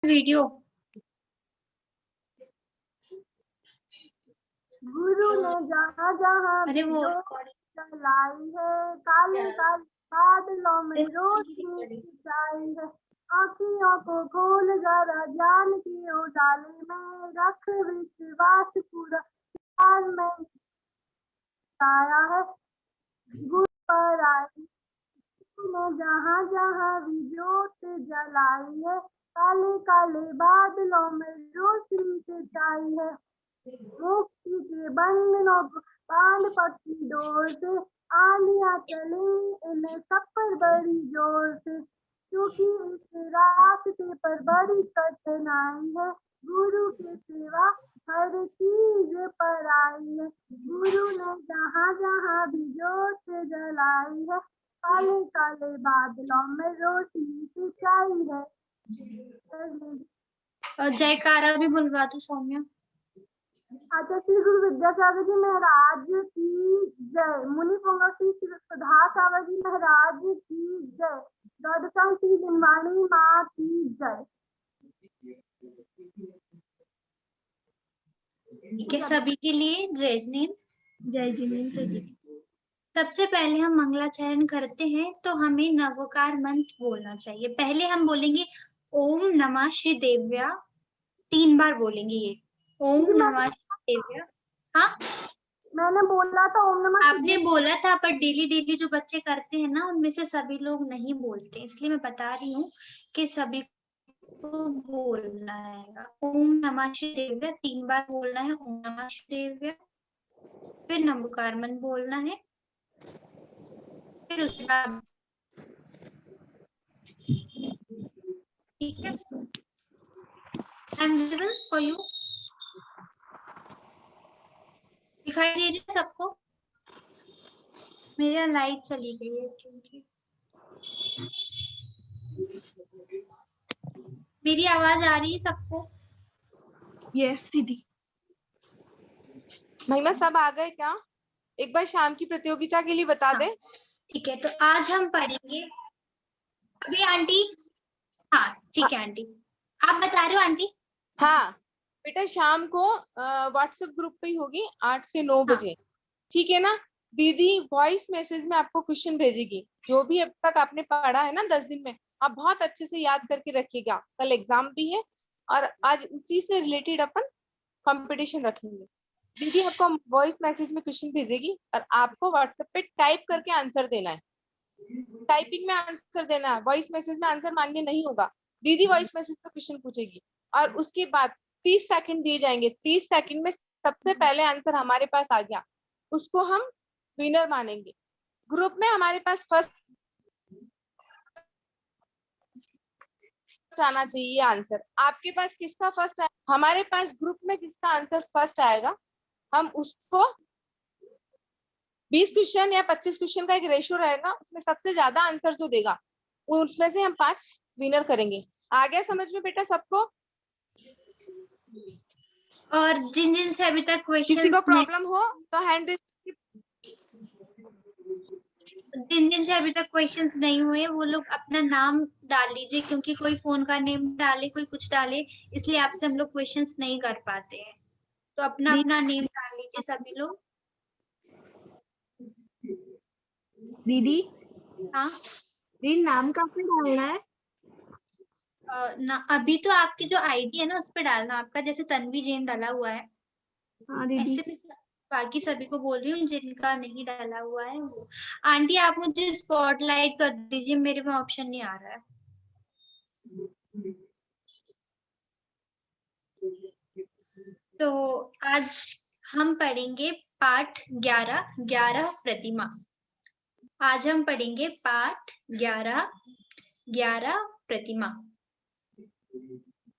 Video. गुरु ने जहाँ जहाँ अरे वो चलाई है, काले काले बादलों में रोशनी छाई है। आँखियों को खोल जरा ज्ञान की उजाले में, रख विश्वास पूरा प्यार में आया है। गुरु पर आई ने जहाँ जहाँ भी ज्योत जलाई है, काले काले बादलों में रोशनी से छाई है। मुक्ति के बंधनों को बांध पकी डोर से, आलियां चले इन्हें सब पर बड़ी जोर से, क्योंकि इस रास्ते पर बड़ी कठिनाई है। गुरु की सेवा हर चीज पर आई है। गुरु ने जहाँ जहाँ भी ज्योत जलाई है, काले काले बादलों में रोशनी से छाई है। और जयकारा भी बुलवा दो सौम्या। अच्छा, श्री गुरु विद्यासागर जी महाराज की जय। मुनि पुंगा श्री सुधा सागर जी महाराज की जय। द्वादशांग श्री जिनवाणी माँ की जय। ठीक है, सभी के लिए जय जिनेन्द्र। जय जिनेन्द्र जी। सबसे पहले हम मंगलाचरण करते हैं तो हमें नवोकार मंत्र बोलना चाहिए। पहले हम बोलेंगे ओम नमः श्री देव्या, 3 बार बोलेंगे ये ओम नमः श्री देव्या। हाँ, मैंने बोला था ओम नमः। आपने बोला था, पर डेली डेली जो बच्चे करते हैं ना, उनमें से सभी लोग नहीं बोलते, इसलिए मैं बता रही हूँ कि सभी को बोलना है। ओम नमः श्री देव्या 3 बार बोलना है। ओम नमः श्री देव्या, फिर नमोकार मंत्र बोलना है, फिर उसके बाद ठीक है। I am visible for you, दिखाई दे रही है सबको? मेरा लाइट चली गई है क्योंकि मेरी आवाज आ रही है सबको? यस दीदी। महिमा सब आ गए क्या? एक बार शाम की प्रतियोगिता के लिए बता दे। ठीक है, तो आज हम पढ़ेंगे अभी आंटी। हाँ ठीक है आंटी, आप बता रहे हो आंटी? हाँ बेटा, शाम को व्हाट्सएप ग्रुप पे ही होगी 8 से 9 बजे। ठीक है ना? दीदी वॉइस मैसेज में आपको क्वेश्चन भेजेगी, जो भी अब तक आपने पढ़ा है ना 10 दिन में, आप बहुत अच्छे से याद करके रखिएगा। कल एग्जाम भी है और आज उसी से रिलेटेड अपन कंपटीशन रखेंगे। दीदी आपको वॉइस मैसेज में क्वेश्चन भेजेगी और आपको व्हाट्सएप पे टाइप करके आंसर देना है। टाइपिंग में आंसर देना है, वॉइस मैसेज में आंसर मान्य नहीं होगा। दीदी वॉइस मैसेज पे क्वेश्चन पूछेगी और उसके बाद 30 सेकंड दिए जाएंगे। 30 सेकंड में सबसे पहले आंसर हमारे पास आ गया, उसको हम विनर मानेंगे। ग्रुप में हमारे पास फर्स्ट आना चाहिए आंसर। आपके पास किसका फर्स्ट है? हमारे पास ग्रुप में जिसका आंसर फर्स्ट आएगा, हम उसको 20 क्वेश्चन या 25 क्वेश्चन का एक रेशियो रहेगा, उसमें सबसे ज्यादा आंसर जो देगा उसमें से हम 5 विनर करेंगे। आ गया समझ में बेटा सबको? और जिन जिन से अभी तक क्वेश्चन, किसी को प्रॉब्लम हो तो हैंड, जिन जिन से अभी तक क्वेश्चंस नहीं हुए वो लोग अपना नाम डाल लीजिए, क्योंकि कोई फोन का नेम डाले, कोई कुछ डाले, इसलिए आपसे हम लोग क्वेश्चंस नहीं कर पाते हैं। तो अपना अपना नेम डाल लीजिए सभी लोग। दीदी हाँ दीदी, नाम कहाँ डालना है? ना अभी तो आपकी जो आईडी है ना उस पे डालना आपका, जैसे तन्वी जैन डाला हुआ है। हाँ दीदी। ऐसे भी बाकी सभी को बोल रही हूँ जिनका नहीं डाला हुआ है वो। आंटी आप मुझे स्पॉटलाइट कर दीजिए, मेरे में ऑप्शन नहीं आ रहा है। तो आज हम पढ़ेंगे पाठ 11 प्रतिमा। आज हम पढ़ेंगे पाठ 11 प्रतिमा।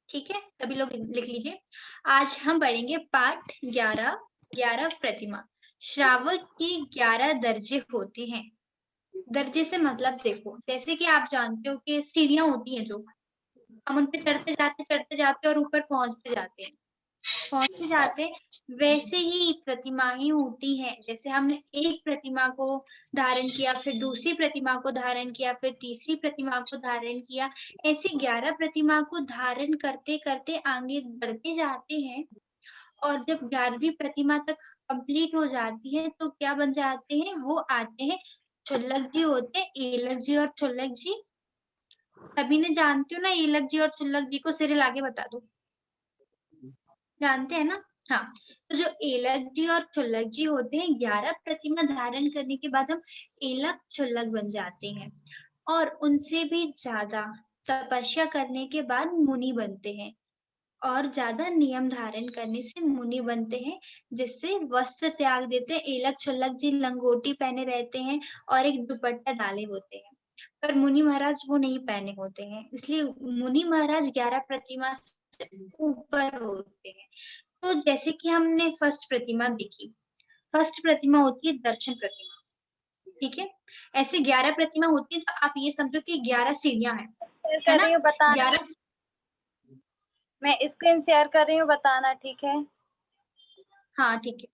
ठीक है, सभी लोग लिख लीजिए। आज हम पढ़ेंगे पाठ 11 प्रतिमा। श्रावक के 11 दर्जे होते हैं। दर्जे से मतलब देखो, जैसे कि आप जानते हो कि सीढ़ियां होती हैं, जो हम उन पे चढ़ते जाते और ऊपर पहुंचते जाते हैं। वैसे ही प्रतिमाएं होती हैं। जैसे हमने एक प्रतिमा को धारण किया, फिर दूसरी प्रतिमा को धारण किया, फिर तीसरी प्रतिमा को धारण किया, ऐसे 11 प्रतिमा को धारण करते करते आगे बढ़ते जाते हैं। और जब 11वीं प्रतिमा तक कंप्लीट हो जाती है तो क्या बन जाते हैं, वो आते हैं क्षुल्लक जी होते हैं, एलक जी और क्षुल्लक जी। सभी ने जानते हो ना एलक जी और क्षुल्लक जी को, सिरिल आगे बता दो, जानते हैं ना। हाँ, तो जो एलक जी और क्षुल्लक जी होते हैं, 11 प्रतिमा धारण करने के बाद हम एलक क्षुल्लक बन जाते हैं। और उनसे भी ज्यादा तपस्या करने के बाद मुनि बनते हैं, और ज्यादा नियम धारण करने से मुनि बनते हैं, जिससे वस्त्र त्याग देते हैं। एलक क्षुल्लक जी लंगोटी पहने रहते हैं और एक दुपट्टा डाले होते हैं, पर मुनि महाराज वो नहीं पहने होते हैं, इसलिए मुनि महाराज 11 प्रतिमा से ऊपर होते हैं। तो जैसे कि हमने फर्स्ट प्रतिमा देखी, फर्स्ट प्रतिमा होती है दर्शन प्रतिमा, ठीक है। ऐसे 11 प्रतिमा होती है, तो आप ये समझो कि 11 सीढ़ियां हैं, शेयर है कर ना। रही हूँ, बताना। 11, मैं स्क्रीन शेयर कर रही हूँ, बताना, ठीक है। हाँ ठीक है।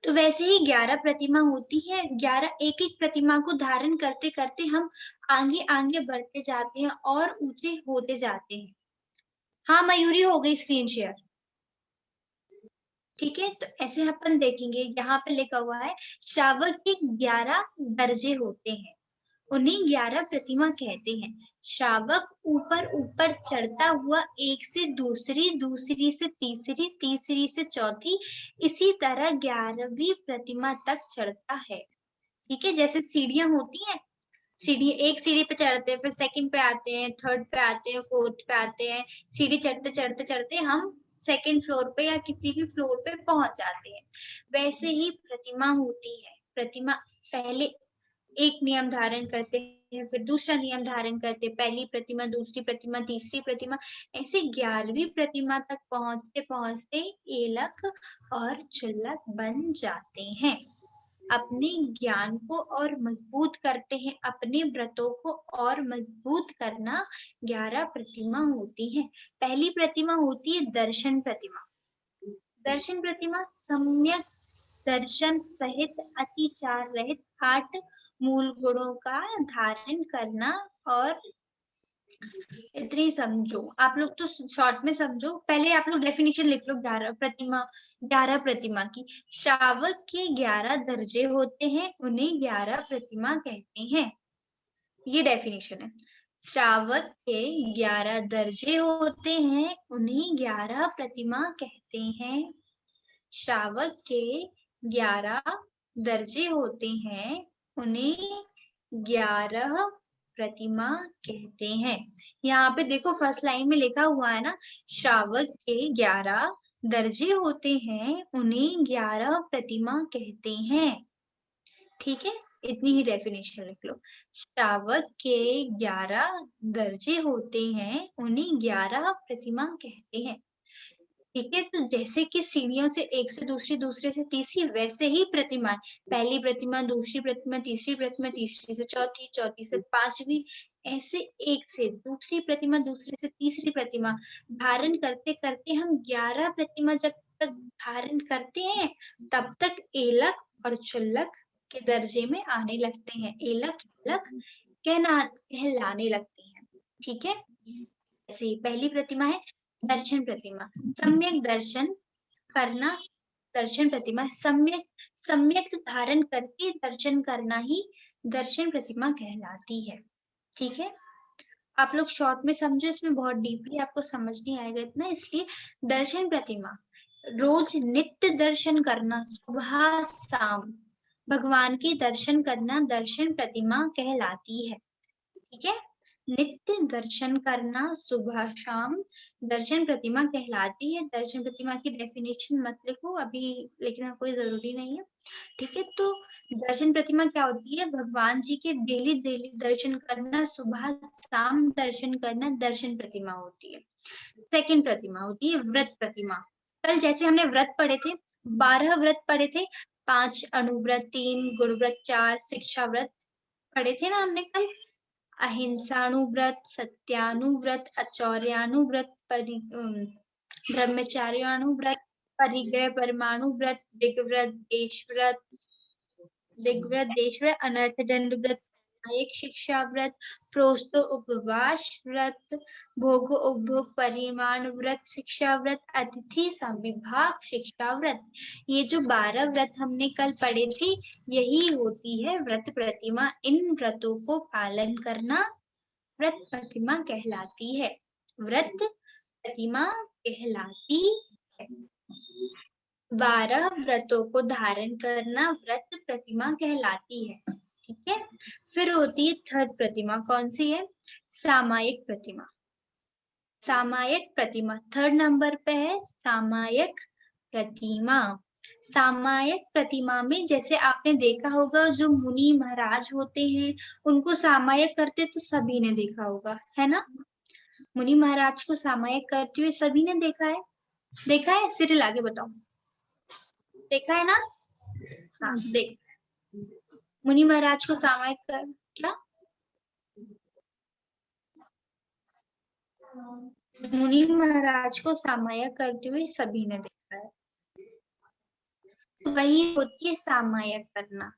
तो वैसे ही 11 प्रतिमा होती है, 11 एक एक प्रतिमा को धारण करते करते हम आगे आगे बढ़ते जाते हैं और ऊंचे होते जाते हैं। हाँ मयूरी, हो गई स्क्रीन शेयर, ठीक है। तो ऐसे अपन देखेंगे, यहाँ पे लिखा हुआ है श्रावक के 11 दर्जे होते हैं, उन्हें 11 प्रतिमा कहते हैं। श्रावक ऊपर ऊपर चढ़ता हुआ एक से दूसरी, दूसरी से तीसरी, तीसरी से चौथी, इसी तरह 11वीं प्रतिमा तक चढ़ता है, ठीक है। जैसे सीढ़ियां होती हैं, सीढ़ी, एक सीढ़ी पे चढ़ते हैं, फिर सेकंड पे आते हैं, थर्ड पे आते हैं, फोर्थ पे आते हैं, सीढ़ी चढ़ते चढ़ते चढ़ते हम सेकंड फ्लोर पे या किसी भी फ्लोर पे पहुंच जाते हैं। वैसे ही प्रतिमा होती है, प्रतिमा पहले एक नियम धारण करते हैं, फिर दूसरा नियम धारण करते हैं, पहली प्रतिमा, दूसरी प्रतिमा, तीसरी प्रतिमा, ऐसे 11वीं प्रतिमा तक पहुंचते पहुंचते एलक और क्षुल्लक बन जाते हैं। अपने ज्ञान को और मजबूत करते हैं, अपने व्रतों को और मजबूत करना 11 प्रतिमा होती है। पहली प्रतिमा होती है दर्शन प्रतिमा। दर्शन प्रतिमा सम्यक दर्शन सहित अतिचार रहित 8 मूल गुणों का धारण करना। और इतनी समझो, आप लोग तो शॉर्ट में समझो, पहले आप लोग डेफिनेशन लिख लो 11 प्रतिमा की। श्रावक के 11 दर्जे होते हैं, उन्हें 11 प्रतिमा कहते हैं। ये डेफिनेशन है। श्रावक के 11 दर्जे होते हैं, उन्हें 11 प्रतिमा कहते हैं। श्रावक के 11 दर्जे होते हैं, उन्हें 11 प्रतिमा कहते हैं। यहाँ पे देखो फर्स्ट लाइन में लिखा हुआ है ना, श्रावक के 11 दर्जे होते हैं, उन्हें 11 प्रतिमा कहते हैं, ठीक है। इतनी ही डेफिनेशन लिख लो। श्रावक के 11 दर्जे होते हैं, उन्हें 11 प्रतिमा कहते हैं, ठीक है। तो जैसे कि सीढ़ियों से एक से दूसरी, दूसरे से तीसरी, वैसे ही प्रतिमा, पहली प्रतिमा, दूसरी प्रतिमा, तीसरी प्रतिमा, तीसरी से चौथी, चौथी से पांचवी, ऐसे एक से दूसरी प्रतिमा, दूसरे से तीसरी प्रतिमा धारण करते करते हम 11 प्रतिमा जब तक धारण करते हैं, तब तक एलक और क्षुल्लक के दर्जे में आने लगते हैं, एलक क्षुल्लक कहलाने लगते हैं, ठीक है। ऐसे पहली प्रतिमा है दर्शन प्रतिमा, सम्यक दर्शन करना, दर्शन प्रतिमा सम्यक, सम्यक धारण करके दर्शन करना ही दर्शन प्रतिमा कहलाती है, ठीक है। आप लोग शॉर्ट में समझो, इसमें बहुत डीपली आपको समझ नहीं आएगा इतना, इसलिए दर्शन प्रतिमा रोज नित्य दर्शन करना, सुबह शाम भगवान के दर्शन करना दर्शन प्रतिमा कहलाती है, ठीक है। नित्य दर्शन करना सुबह शाम दर्शन प्रतिमा कहलाती है। दर्शन प्रतिमा की डेफिनेशन मत लिखो अभी, लिखना कोई जरूरी नहीं है, ठीक है। तो दर्शन प्रतिमा क्या होती है, भगवान जी के डेली डेली दर्शन करना, सुबह शाम दर्शन करना दर्शन प्रतिमा होती है। सेकंड प्रतिमा होती है व्रत प्रतिमा। कल जैसे हमने व्रत पढ़े थे, 12 व्रत पढ़े थे, 5 अनुव्रत, 3 गुणव्रत, 4 शिक्षा व्रत पढ़े थे ना हमने कल। अहिंसानुव्रत, सत्यानुव्रत, आचौर्यानुव्रत, ब्रह्मचार्यानुव्रत, परिग्रह परमाणु व्रत, दिग्व्रत देशव्रत, अनर्थ दंड व्रत, सामायिक शिक्षा व्रत, प्रोस्तो उपवास व्रत, भोग उपभोग परिमाण व्रत, शिक्षा व्रत, अतिथि संविभाग शिक्षा व्रत। ये जो 12 व्रत हमने कल पढ़े थे, यही होती है व्रत प्रतिमा। इन व्रतों को पालन करना व्रत प्रतिमा कहलाती है। व्रत प्रतिमा कहलाती है। 12 व्रतों को धारण करना व्रत प्रतिमा कहलाती है। ठीक है, फिर होती है थर्ड प्रतिमा। कौन सी है? सामायिक प्रतिमा। सामायिक प्रतिमा थर्ड नंबर पे है। सामायिक प्रतिमा। सामायिक प्रतिमा में जैसे आपने देखा होगा, जो मुनि महाराज होते हैं उनको सामायिक करते तो सभी ने देखा होगा, है ना? मुनि महाराज को सामायिक करते हुए सभी ने देखा है। देखा है? सिरिल आगे बताओ। देखा है ना? हाँ, देख मुनि महाराज को सामायिक कर क्या? मुनि महाराज को सामायिक करते हुए सभी ने देखा है। वही होती है सामायिक करना।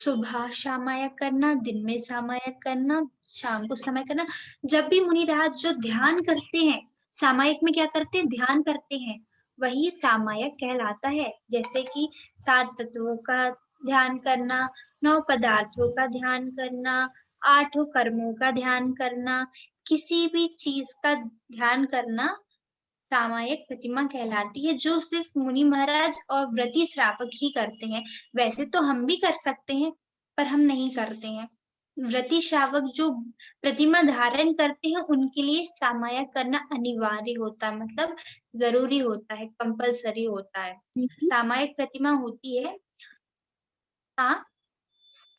सुबह सामायिक करना, दिन में सामायिक करना, शाम को सामायिक करना। जब भी मुनिराज जो ध्यान करते हैं, सामायिक में क्या करते हैं? ध्यान करते हैं, वही सामायिक कहलाता है। जैसे कि 7 तत्वों का ध्यान करना, 9 पदार्थों का ध्यान करना, 8 कर्मों का ध्यान करना, किसी भी चीज का ध्यान करना सामायिक प्रतिमा कहलाती है, जो सिर्फ मुनि महाराज और व्रती श्रावक ही करते हैं। वैसे तो हम भी कर सकते हैं, पर हम नहीं करते हैं। व्रती श्रावक जो प्रतिमा धारण करते हैं, उनके लिए सामायिक करना अनिवार्य होता है, मतलब जरूरी होता है, कंपलसरी होता है। सामायिक प्रतिमा होती है। हाँ,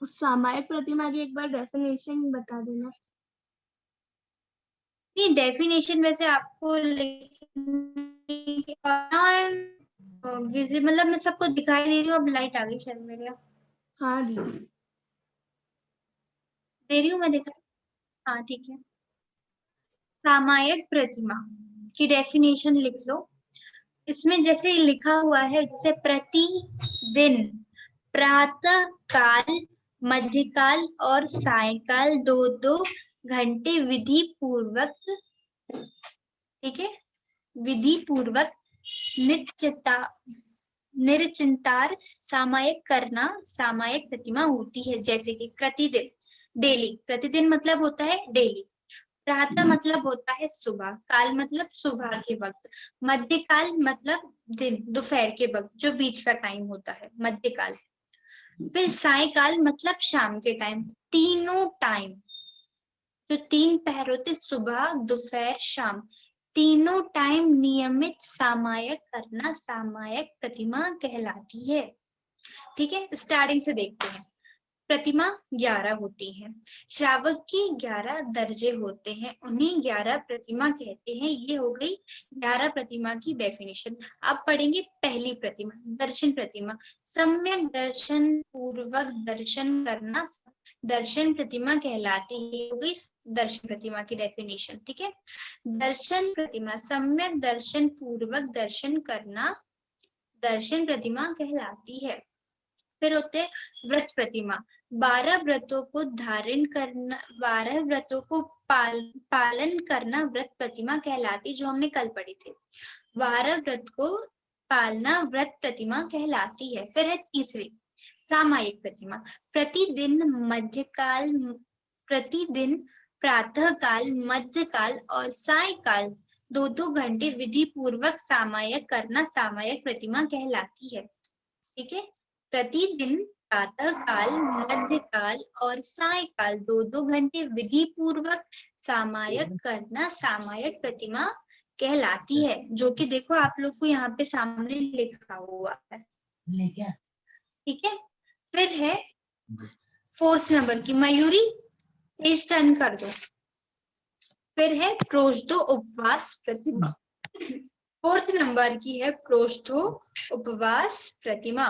उस सामायिक प्रतिमा की एक बार डेफिनेशन बता देना। नहीं, डेफिनेशन वैसे आपको मतलब मैं सबको दिखाई दे रही हूँ। अब लाइट आ गई शायद मेरे यहाँ। हाँ दीदी, दे रही हूँ मैं, दिखा। हाँ ठीक है। सामायिक प्रतिमा की डेफिनेशन लिख लो। इसमें जैसे लिखा हुआ है, जैसे प्रतिदिन प्रातः काल, मध्यकाल और सायकाल 2-2 घंटे विधि पूर्वक, ठीक है, विधि पूर्वक निरचिंतार सामायिक करना सामायिक प्रतिमा होती है। जैसे कि प्रतिदिन, डेली। प्रतिदिन मतलब होता है डेली। प्रातः मतलब होता है सुबह, काल मतलब सुबह के वक्त, मध्यकाल मतलब दिन, दोपहर के वक्त, जो बीच का टाइम होता है, मध्यकाल। फिर सायकाल मतलब शाम के टाइम। तीनों टाइम, जो 3 पहर होते, सुबह दोपहर शाम, तीनों टाइम नियमित सामायिक करना सामायिक प्रतिमा कहलाती है। ठीक है, स्टार्टिंग से देखते हैं। प्रतिमा 11 होती है। श्रावक की 11 दर्जे होते हैं, उन्हें 11 प्रतिमा कहते हैं। ये हो गई 11 प्रतिमा की डेफिनेशन। अब पढ़ेंगे पहली प्रतिमा, दर्शन प्रतिमा। सम्यक दर्शन पूर्वक दर्शन करना दर्शन प्रतिमा कहलाती है। ये हो गई दर्शन प्रतिमा की डेफिनेशन। ठीक है, दर्शन प्रतिमा, सम्यक दर्शन पूर्वक दर्शन करना दर्शन प्रतिमा कहलाती है। फिर होते व्रत प्रतिमा। 12 व्रतों को धारण करना, 12 व्रतों को पालन करना व्रत प्रतिमा कहलाती, जो हमने कल पढ़ी थी। 12 व्रत को पालना व्रत प्रतिमा कहलाती है। फिर है तीसरी सामायिक प्रतिमा। प्रतिदिन मध्यकाल, प्रतिदिन प्रातः काल, मध्यकाल और सायकाल 2-2 घंटे विधि पूर्वक सामायिक करना सामायिक प्रतिमा कहलाती है। ठीक है, प्रतिदिन प्रातः काल, मध्यकाल और सायकाल 2-2 घंटे विधि पूर्वक सामायिक करना सामायिक प्रतिमा कहलाती है, जो कि देखो आप लोग को यहाँ पे सामने लिखा हुआ है। ठीक है, फिर है 4th नंबर की मयूरी, पेज टर्न कर दो। फिर है प्रोष्ठो उपवास प्रतिमा। 4th नंबर की है प्रोष्ठो उपवास प्रतिमा।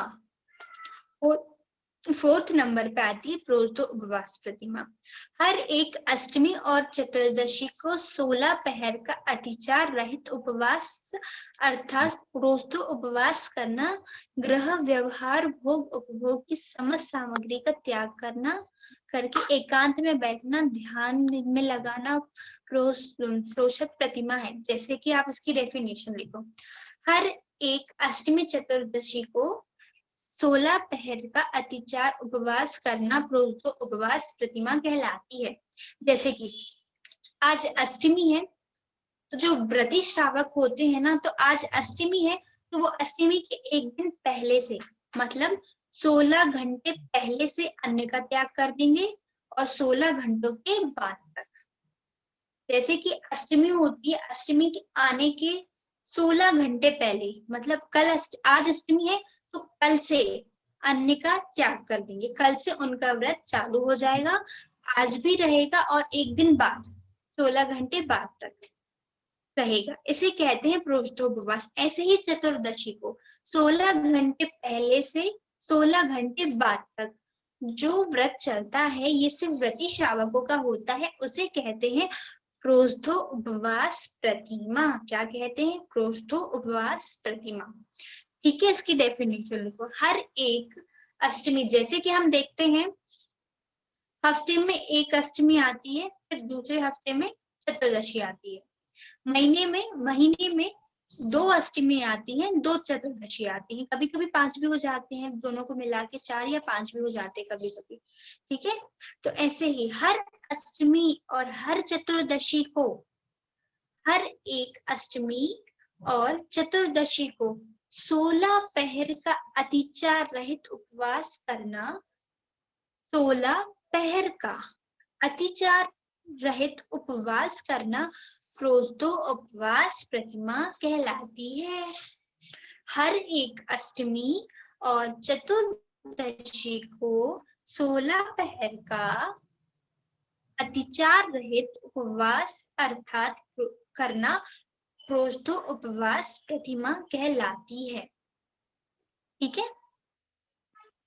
4th नंबर पे आती है प्रोज्धो उपवास प्रतिमा। हर एक अष्टमी और चतुर्दशी को 16 पहर का अतिचार रहित उपवास अर्थात प्रोज्धो उपवास करना, गृह व्यवहार भोग उपभोग की समस्त सामग्री का त्याग करना, करके एकांत में बैठना, ध्यान में लगाना प्रोषित प्रतिमा है। जैसे कि आप इसकी डेफिनेशन लिखो, हर एक अष्टमी चतुर्दशी को 16 पहर का अतिचार उपवास करना प्रोज्धो उपवास प्रतिमा कहलाती है। जैसे कि आज अष्टमी है, तो जो व्रती श्रावक होते हैं ना, तो आज अष्टमी है तो वो अष्टमी के एक दिन पहले से मतलब 16 घंटे पहले से अन्न का त्याग कर देंगे और 16 घंटों के बाद तक। जैसे कि अष्टमी होती है, अष्टमी के आने के 16 घंटे पहले, मतलब कल आज अष्टमी है तो कल से अन्न का त्याग कर देंगे, कल से उनका व्रत चालू हो जाएगा, आज भी रहेगा और एक दिन बाद 16 घंटे बाद तक रहेगा। इसे कहते हैं प्रोज्धो उपवास। ऐसे ही चतुर्दशी को 16 घंटे पहले से 16 घंटे बाद तक जो व्रत चलता है, ये सिर्फ व्रती श्रावकों का होता है, उसे कहते हैं प्रोज्धो उपवास प्रतिमा। क्या कहते हैं? प्रोज्धो उपवास प्रतिमा। ठीक है, इसकी डेफिनेशन लिखो। हर एक अष्टमी, जैसे कि हम देखते हैं हफ्ते में एक अष्टमी आती है, फिर दूसरे हफ्ते में चतुर्दशी आती है, महीने में 2 अष्टमी आती हैं, 2 चतुर्दशी आती हैं, कभी कभी 5 भी हो जाते हैं, दोनों को मिला के 4 या 5 भी हो जाते हैं कभी कभी। ठीक है, तो ऐसे ही हर अष्टमी और हर चतुर्दशी को, हर एक अष्टमी और चतुर्दशी को 16 पहर का अतिचार रहित उपवास करना, 16 पहर का अतिचार रहित उपवास करना प्रोज्धो उपवास प्रतिमा कहलाती है। हर एक अष्टमी और चतुर्दशी को 16 पहर का अतिचार रहित उपवास अर्थात करना प्रोज्धो उपवास प्रतिमा कहलाती है। ठीक है,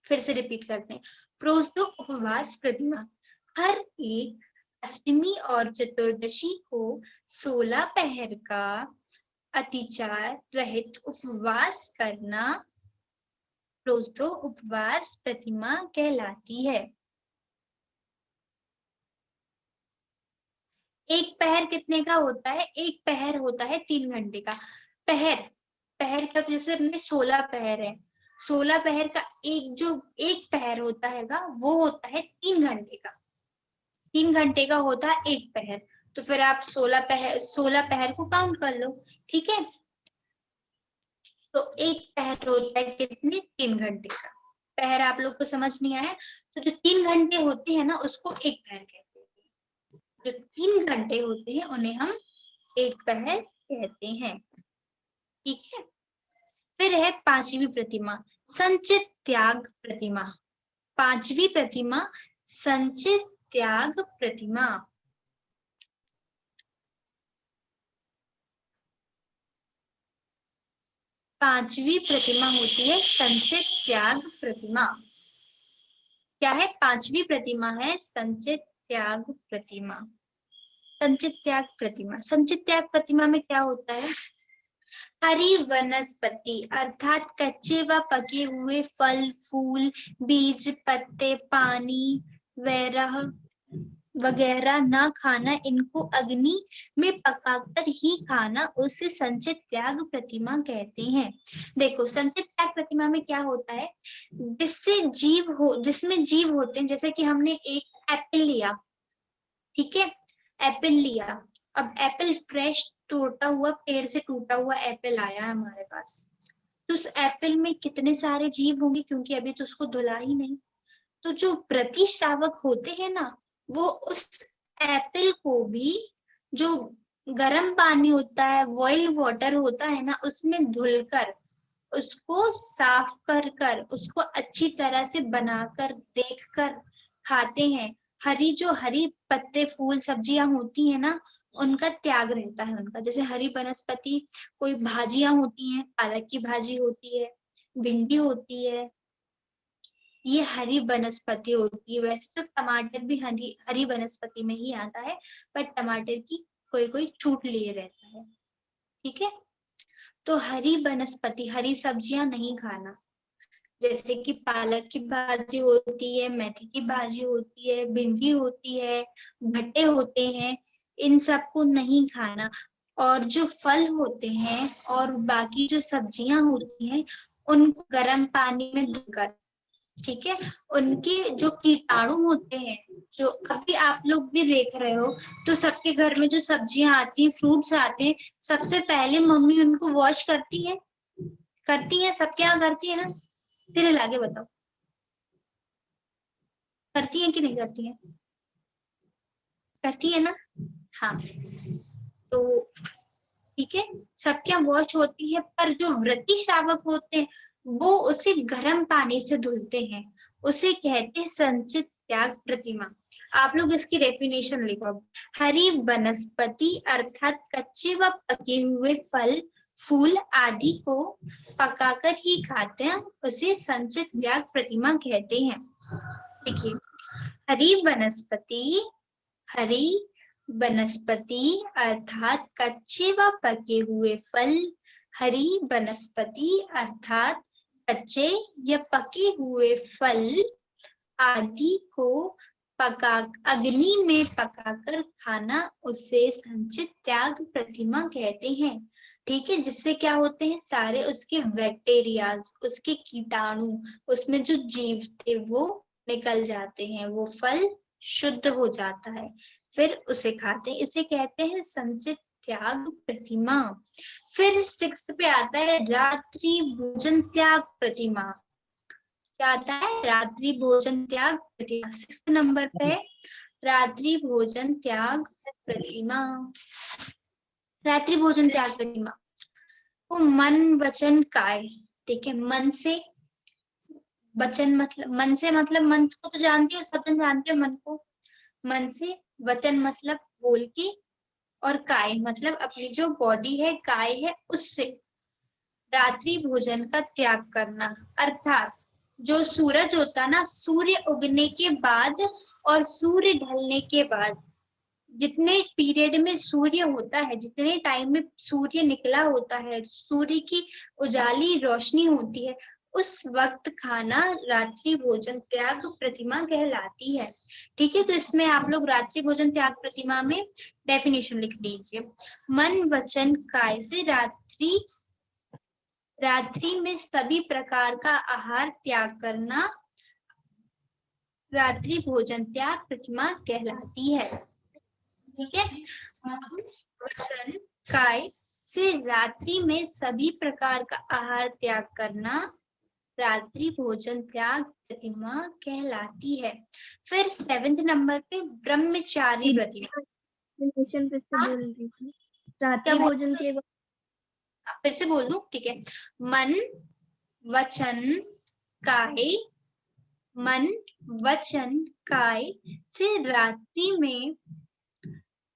फिर से रिपीट करते हैं। प्रोज्धो उपवास प्रतिमा हर एक अष्टमी और चतुर्दशी को 16 पहर का अतिचार रहित उपवास करना प्रोज्धो उपवास प्रतिमा कहलाती है। एक पहर कितने का होता है? एक पहर होता है 3 घंटे का। पहर का जैसे अपने 16 पहर है, 16 पहर का एक पहर होता है वो होता है 3 घंटे का। 3 घंटे का होता है एक पहर, तो फिर आप 16 पहर को काउंट कर लो। ठीक है, तो एक पहर होता है कितने? 3 घंटे का। पहर आप लोग को समझ नहीं आया तो जो 3 घंटे होते हैं ना उसको एक पहर कहते हैं, जो 3 घंटे होते हैं उन्हें हम एक पहर कहते हैं। ठीक है, फिर है 5वीं प्रतिमा, संचित त्याग प्रतिमा। 5वीं प्रतिमा संचित त्याग प्रतिमा। पांचवी प्रतिमा होती है संचित त्याग प्रतिमा। क्या है? 5वीं प्रतिमा है संचित त्याग प्रतिमा। संचित त्याग प्रतिमा, संचित त्याग प्रतिमा में क्या होता है? हरी वनस्पति अर्थात कच्चे व पके हुए फल फूल बीज पत्ते पानी वगैरह ना खाना, इनको अग्नि में पकाकर ही खाना, उसे संचित त्याग प्रतिमा कहते हैं। देखो, संचित त्याग प्रतिमा में क्या होता है? जिसमें जीव होते हैं, जैसे कि हमने एक एप्पल लिया, ठीक है, एप्पल लिया, अब एप्पल फ्रेश टूटा हुआ, पेड़ से टूटा हुआ एप्पल आया हमारे पास, तो उस एप्पल में कितने सारे जीव होंगे, क्योंकि अभी तो उसको धुला ही नहीं। तो जो प्रति श्रावक होते हैं ना, वो उस एप्पल को भी, जो गर्म पानी होता है, बॉइल वाटर होता है ना, उसमें धुलकर उसको साफ कर उसको अच्छी तरह से बनाकर देखकर खाते हैं। हरी पत्ते फूल सब्जियां होती है ना, उनका त्याग रहता है उनका। जैसे हरी वनस्पति, कोई भाजियां होती हैं, पालक की भाजी होती है, भिंडी होती है, ये हरी वनस्पति होती है। वैसे तो टमाटर भी हरी हरी वनस्पति में ही आता है, पर टमाटर की कोई कोई छूट लिए रहता है। ठीक है, तो हरी वनस्पति, हरी सब्जियां नहीं खाना, जैसे कि पालक की भाजी होती है, मेथी की भाजी होती है, भिंडी होती है, भट्टे होते हैं, इन सबको नहीं खाना। और जो फल होते हैं और बाकी जो सब्जियां होती हैं उनको गर्म पानी में धोकर, ठीक है, उनके जो कीटाणु होते हैं, जो अभी आप लोग भी देख रहे हो, तो सबके घर में जो सब्जियां आती हैं, फ्रूट्स आते हैं, सबसे पहले मम्मी उनको वॉश करती है, सबके यहाँ करती है ना? तेरे आगे बताओ, करती है कि नहीं करती है? करती है ना? हाँ, तो ठीक है, सबके यहाँ वॉश होती है, पर जो व्रती श्रावक होते हैं वो उसे गर्म पानी से धुलते हैं, उसे कहते हैं संचित त्याग प्रतिमा। आप लोग इसकी डेफिनेशन लिखो। हरी वनस्पति अर्थात कच्चे व पके हुए फल, फूल आदि को पकाकर ही खाते हैं, उसे संचित त्याग प्रतिमा कहते हैं। देखिए, हरी वनस्पति अर्थात कच्चे व पके हुए फल, हरी वनस्पति अर्थात कच्चे या पके हुए फल आदि को अग्नि में पकाकर खाना, उसे संचित त्याग प्रतिमा कहते हैं। ठीक है, जिससे क्या होते हैं, सारे उसके बैक्टीरियाज, उसके कीटाणु, उसमें जो जीव थे वो निकल जाते हैं, वो फल शुद्ध हो जाता है, फिर उसे खाते हैं, इसे कहते हैं संचित त्याग प्रतिमा। फिर 6 पे आता है रात्रि भोजन त्याग प्रतिमा। क्या आता है? रात्रि भोजन त्याग प्रतिमा। 6 नंबर पे रात्रि भोजन त्याग प्रतिमा। रात्रि भोजन त्याग प्रतिमा को मन वचन काय, ठीक है, मन से, वचन मतलब मन से, मतलब मन को तो जानती हो, सब जानते हो मन को, मन से, वचन मतलब बोल के, और काय मतलब अपनी जो बॉडी है, काय है, उससे रात्रि भोजन का त्याग करना। अर्थात जो सूरज होता ना, सूर्य उगने के बाद और सूर्य ढलने के बाद, जितने पीरियड में सूर्य होता है, जितने टाइम में सूर्य निकला होता है, सूर्य की उजाली रोशनी होती है, उस वक्त खाना रात्रि भोजन त्याग प्रतिमा कहलाती है। ठीक है, तो इसमें आप लोग रात्रि भोजन त्याग प्रतिमा में डेफिनेशन लिख लीजिए। मन वचन काय से रात्रि में सभी प्रकार का आहार त्याग करना रात्रि भोजन त्याग प्रतिमा कहलाती है। ठीक है, वचन काय से रात्रि में सभी प्रकार का आहार त्याग करना रात्रि भोजन त्याग प्रतिमा कहलाती है। फिर 7 नंबर पे ब्रह्मचारी प्रतिमा। डेफिनेशन फिर से बोल दीजिए। रात्रि क्या भोजन के फिर से बोल दूं? ठीक है, मन वचन काय से रात्रि में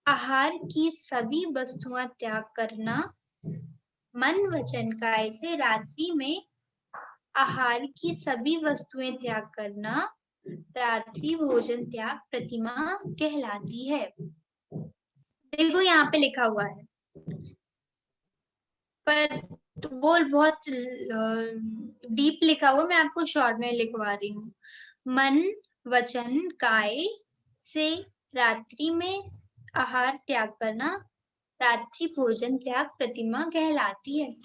आहार की सभी वस्तुएं त्याग करना। मन वचन काय से रात्रि में आहार की सभी वस्तुएं त्याग करना रात्रि भोजन त्याग प्रतिमा कहलाती है। देखो यहाँ पे लिखा हुआ है, पर वो बहुत डीप लिखा हुआ, मैं आपको शॉर्ट में लिखवा रही हूँ। मन वचन काय से रात्रि में आहार त्याग करना रात्रि भोजन त्याग प्रतिमा कहलाती है।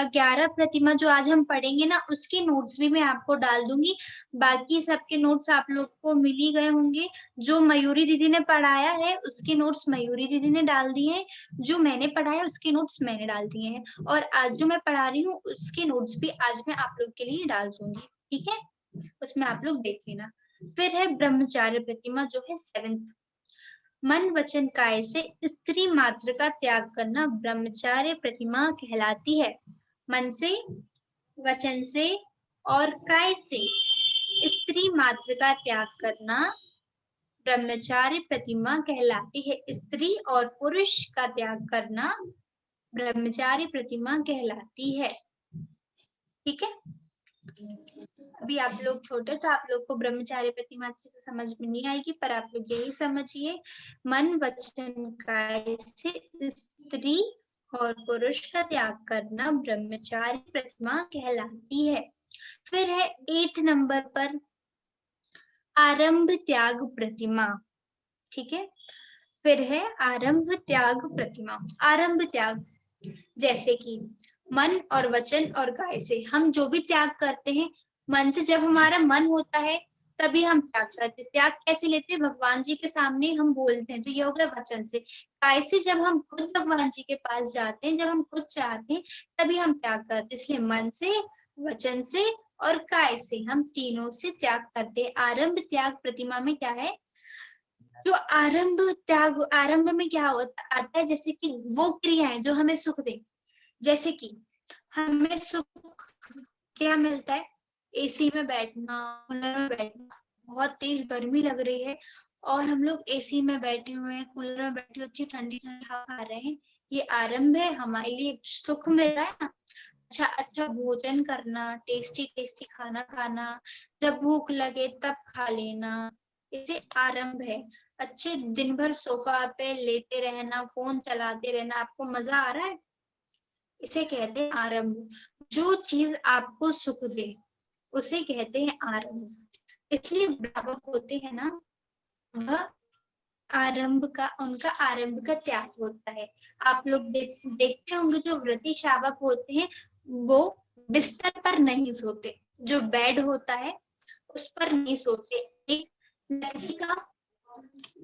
11 प्रतिमा जो आज हम पढ़ेंगे ना, उसके नोट्स भी मैं आपको डाल दूंगी। बाकी सबके नोट्स आप लोग को मिल ही गए होंगे। जो मयूरी दीदी ने पढ़ाया है उसके नोट्स मयूरी दीदी ने डाल दिए हैं, जो मैंने पढ़ाया उसके नोट्स मैंने डाल दिए हैं, और आज जो मैं पढ़ा रही हूँ उसके नोट्स भी आज मैं आप लोग के लिए डाल दूंगी। ठीक है, उसमें आप लोग देख लेना। फिर है ब्रह्मचार्य प्रतिमा, जो है 7th। मन वचन काय से स्त्री मात्र का त्याग करना ब्रह्मचार्य प्रतिमा कहलाती है। मन से, वचन से और काय से स्त्री मात्र का त्याग करना ब्रह्मचार्य प्रतिमा कहलाती है। स्त्री और पुरुष का त्याग करना ब्रह्मचार्य प्रतिमा कहलाती है। ठीक है, अभी आप लोग छोटे तो आप लोग को ब्रह्मचारी प्रतिमा अच्छे से समझ में नहीं आएगी, पर आप लोग यही समझिए मन वचन काय से स्त्री और पुरुष का त्याग करना ब्रह्मचारी प्रतिमा कहलाती है। फिर है 8 नंबर पर आरंभ त्याग प्रतिमा। ठीक है, फिर है आरंभ त्याग प्रतिमा। आरंभ त्याग जैसे कि मन और वचन और काय से हम जो भी त्याग करते हैं, मन से जब हमारा मन होता है तभी हम त्याग करते हैं। त्याग कैसे लेते हैं? भगवान जी के सामने हम बोलते हैं, तो ये हो गया वचन से। काय से जब हम खुद भगवान जी के पास जाते हैं, जब हम खुद चाहते हैं तभी हम त्याग करते हैं। इसलिए मन से, वचन से और काय से, हम तीनों से त्याग करते हैं। आरंभ त्याग प्रतिमा में क्या है? जो आरंभ त्याग, आरंभ में क्या आता है? जैसे कि वो क्रियाएं जो हमें सुख दे, जैसे कि हमें सुख क्या मिलता है? एसी में बैठना, कूलर में बैठना। बहुत तेज गर्मी लग रही है और हम लोग एसी में बैठे हुए हैं, कूलर में बैठे हुए अच्छी ठंडी ठंडी हवा खा रहे हैं, ये आरंभ है, हमारे लिए सुख मिल रहा है ना। अच्छा अच्छा भोजन करना, टेस्टी टेस्टी खाना खाना, जब भूख लगे तब खा लेना, इसे आरंभ है। अच्छे दिन भर सोफा पे लेटे रहना, फोन चलाते रहना, आपको मजा आ रहा है, इसे कहते हैं आरंभ। जो चीज आपको सुख दे उसे कहते हैं आरंभ। इसलिए ब्राह्मण होते हैं ना, वह आरंभ का, उनका आरंभ का त्याग होता है। आप लोग देखते होंगे जो व्रती श्रावक होते हैं वो बिस्तर पर नहीं सोते, जो बेड होता है उस पर नहीं सोते। एक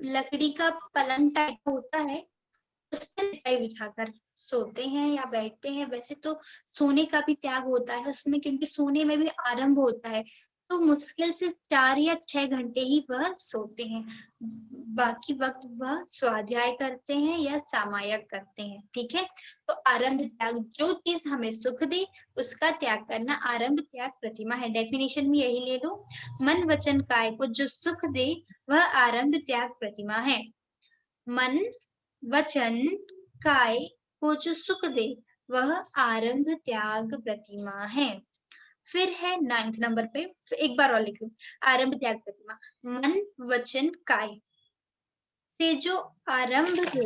लकड़ी का पलंग टाइप होता है, उस पर चटाई बिछाकर सोते हैं या बैठते हैं। वैसे तो सोने का भी त्याग होता है उसमें, क्योंकि सोने में भी आरंभ होता है, तो मुश्किल से 4 या 6 घंटे ही वह सोते हैं, बाकी वक्त वह स्वाध्याय करते हैं या सामायक करते हैं। ठीक है, तो आरंभ त्याग, जो चीज हमें सुख दे उसका त्याग करना आरंभ त्याग प्रतिमा है। डेफिनेशन भी यही ले लो, मन वचन काय को जो सुख दे वह आरंभ त्याग प्रतिमा है। मन वचन काय को जो सुख दे वह आरंभ त्याग प्रतिमा है। फिर है 9th नंबर पे, एक बार और लिख लो, आरंभ त्याग प्रतिमा, मन वचन काय से जो आरंभ हो,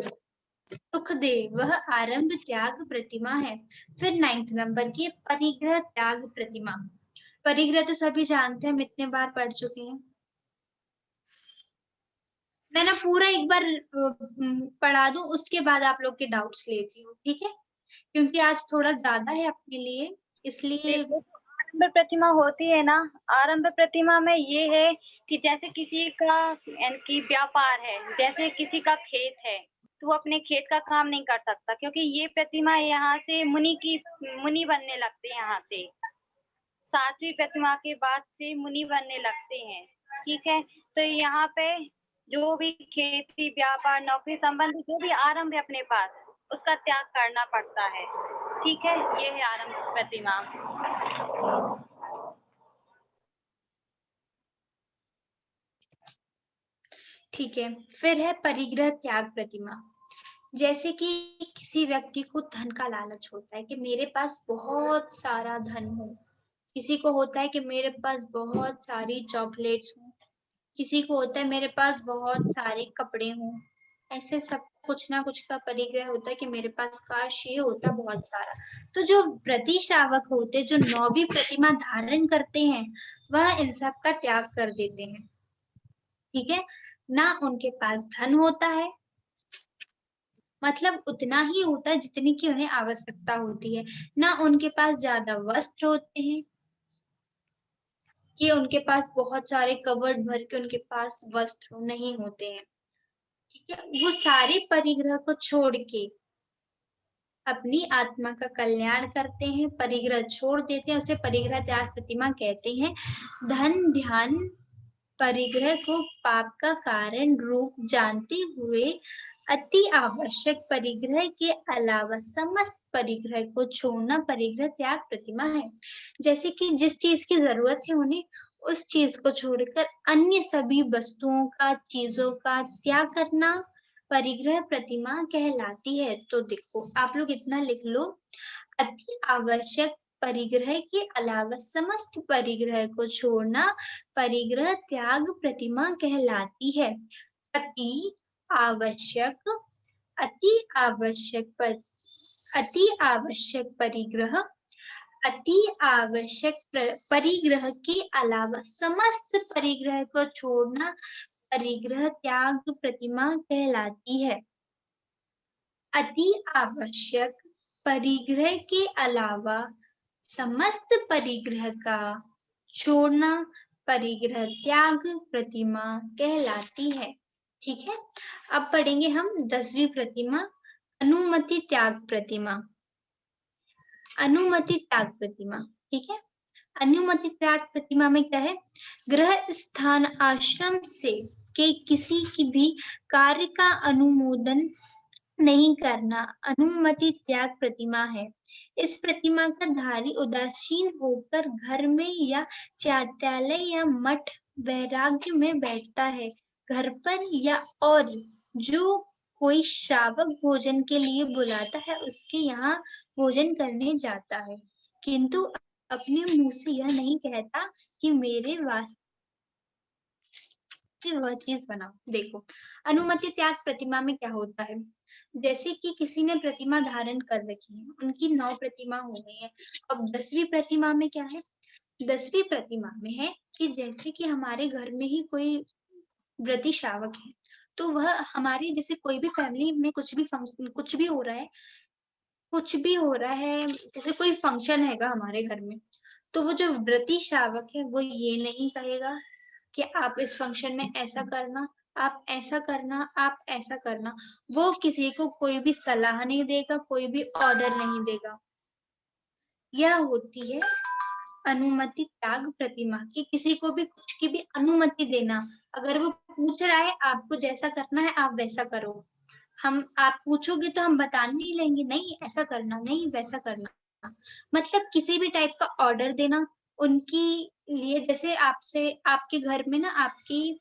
सुख दे, वह आरंभ त्याग प्रतिमा है। फिर 9th नंबर की परिग्रह त्याग प्रतिमा। परिग्रह तो सभी जानते हैं, हम इतने बार पढ़ चुके हैं। मैं ना पूरा एक बार पढ़ा दूं, उसके बाद आप लोग के डाउट्स लेती हूँ, ठीक है? क्योंकि आज थोड़ा ज्यादा है अपने लिए, इसलिए। आरंभ प्रतिमा होती है ना, आरंभ प्रतिमा में ये है कि जैसे किसी का यानी कि व्यापार है, जैसे किसी का खेत है तो वो अपने खेत का काम नहीं कर सकता, क्योंकि ये प्रतिमा यहाँ से मुनि बनने लगते हैं। यहाँ से 7वीं प्रतिमा के बाद से मुनि बनने लगते हैं। ठीक है, तो यहाँ पे जो भी खेती व्यापार नौकरी संबंधी जो भी आरंभ है अपने पास, उसका त्याग करना पड़ता है। ठीक है, ये है आरंभ प्रतिमा। ठीक है, फिर है परिग्रह त्याग प्रतिमा। जैसे कि किसी व्यक्ति को धन का लालच होता है कि मेरे पास बहुत सारा धन हो, किसी को होता है कि मेरे पास बहुत सारी चॉकलेट्स हो, किसी को होता है मेरे पास बहुत सारे कपड़े हों। ऐसे सब कुछ ना कुछ का परिग्रह होता है कि मेरे पास काश ये होता बहुत सारा। तो जो व्रती श्रावक होते, जो 9वीं प्रतिमा धारण करते हैं, वह इन सब का त्याग कर देते हैं। ठीक है, ना उनके पास धन होता है, मतलब उतना ही होता है जितनी की उन्हें आवश्यकता होती है, ना उनके पास ज्यादा वस्त्र होते हैं कि उनके पास बहुत सारे कबर्ड भर के उनके पास वस्त्र नहीं होते हैं। ठीक है, वो सारे परिग्रह को छोड़ के अपनी आत्मा का कल्याण करते हैं, परिग्रह छोड़ देते हैं, उसे परिग्रह त्याग प्रतिमा कहते हैं। धन ध्यान परिग्रह को पाप का कारण रूप जानते हुए अति आवश्यक परिग्रह के अलावा समस्त परिग्रह को छोड़ना परिग्रह त्याग प्रतिमा है। जैसे कि जिस चीज की जरूरत है उन्हें, उस चीज को छोड़कर अन्य सभी वस्तुओं का, चीजों का त्याग करना परिग्रह प्रतिमा कहलाती है। तो देखो आप लोग इतना लिख लो, अति आवश्यक परिग्रह के अलावा समस्त परिग्रह को छोड़ना परिग्रह त्याग प्रतिमा कहलाती है। अति आवश्यक परिग्रह, अति आवश्यक परिग्रह के अलावा समस्त परिग्रह को छोड़ना परिग्रह त्याग प्रतिमा कहलाती है। अति आवश्यक परिग्रह के अलावा समस्त परिग्रह का छोड़ना परिग्रह त्याग प्रतिमा कहलाती है। ठीक है, अब पढ़ेंगे हम 10वीं प्रतिमा, अनुमति त्याग प्रतिमा। अनुमति त्याग प्रतिमा, ठीक है। अनुमति त्याग प्रतिमा में क्या है? गृह स्थान आश्रम से के किसी की भी कार्य का अनुमोदन नहीं करना अनुमति त्याग प्रतिमा है। इस प्रतिमा का धारी उदासीन होकर घर में या चैत्यालय या मठ वैराग्य में बैठता है। घर पर या और जो कोई श्रावक भोजन के लिए बुलाता है उसके यहाँ भोजन करने जाता है, किंतु अपने मुंह से यह नहीं कहता कि मेरे वास्ते वह चीज बनाओ। देखो, अनुमति त्याग प्रतिमा में क्या होता है? जैसे कि किसी ने प्रतिमा धारण कर रखी है, उनकी 9 प्रतिमा हो गई है। अब 10वीं प्रतिमा में क्या है? 10वीं प्रतिमा में है कि जैसे कि हमारे घर में ही कोई व्रती श्रावक है, तो वह हमारे जैसे कोई भी फैमिली में कुछ भी फंक्शन, कुछ भी हो रहा है, जैसे कोई फंक्शन हैगा हमारे घर में, तो वो जो व्रती श्रावक है वो ये नहीं कहेगा कि आप इस फंक्शन में ऐसा करना, आप ऐसा करना, आप ऐसा करना। वो किसी को कोई भी सलाह नहीं देगा, कोई भी ऑर्डर नहीं देगा। यह होती है अनुमति त्याग प्रतिमा की किसी को भी कुछ की भी अनुमति देना। अगर वो पूछ रहा है आपको जैसा करना है आप वैसा करो, आप पूछोगे तो हम बता नहीं लेंगे, नहीं ऐसा करना, नहीं वैसा करना। मतलब किसी भी टाइप का ऑर्डर देना उनकी लिए। जैसे आपसे आपके घर में ना आपकी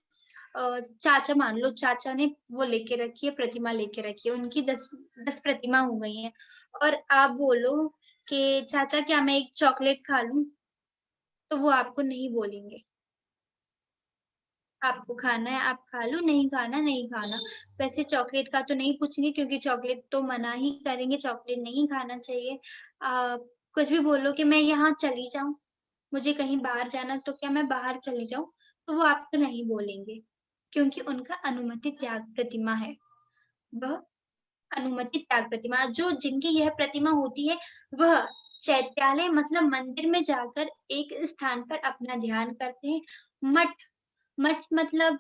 चाचा, मान लो चाचा ने वो लेके रखी है, प्रतिमा लेके रखी है, उनकी 10 प्रतिमा हो गई है, और आप बोलो कि चाचा क्या मैं एक चॉकलेट खा लूं, तो वो आपको नहीं बोलेंगे। आपको खाना है आप खा लो, नहीं खाना नहीं खाना। वैसे चॉकलेट का तो नहीं पूछेंगे क्योंकि चॉकलेट तो मना ही करेंगे, चॉकलेट नहीं खाना चाहिए। कुछ भी बोलो कि मैं यहाँ चली जाऊं, मुझे कहीं बाहर जाना, तो क्या मैं बाहर चली जाऊं, तो वो आपको नहीं बोलेंगे क्योंकि उनका अनुमति त्याग प्रतिमा है। वह अनुमति त्याग प्रतिमा, जो जिनकी यह प्रतिमा होती है वह चैत्यालय मतलब मंदिर में जाकर एक स्थान पर अपना ध्यान करते हैं। मठ मतलब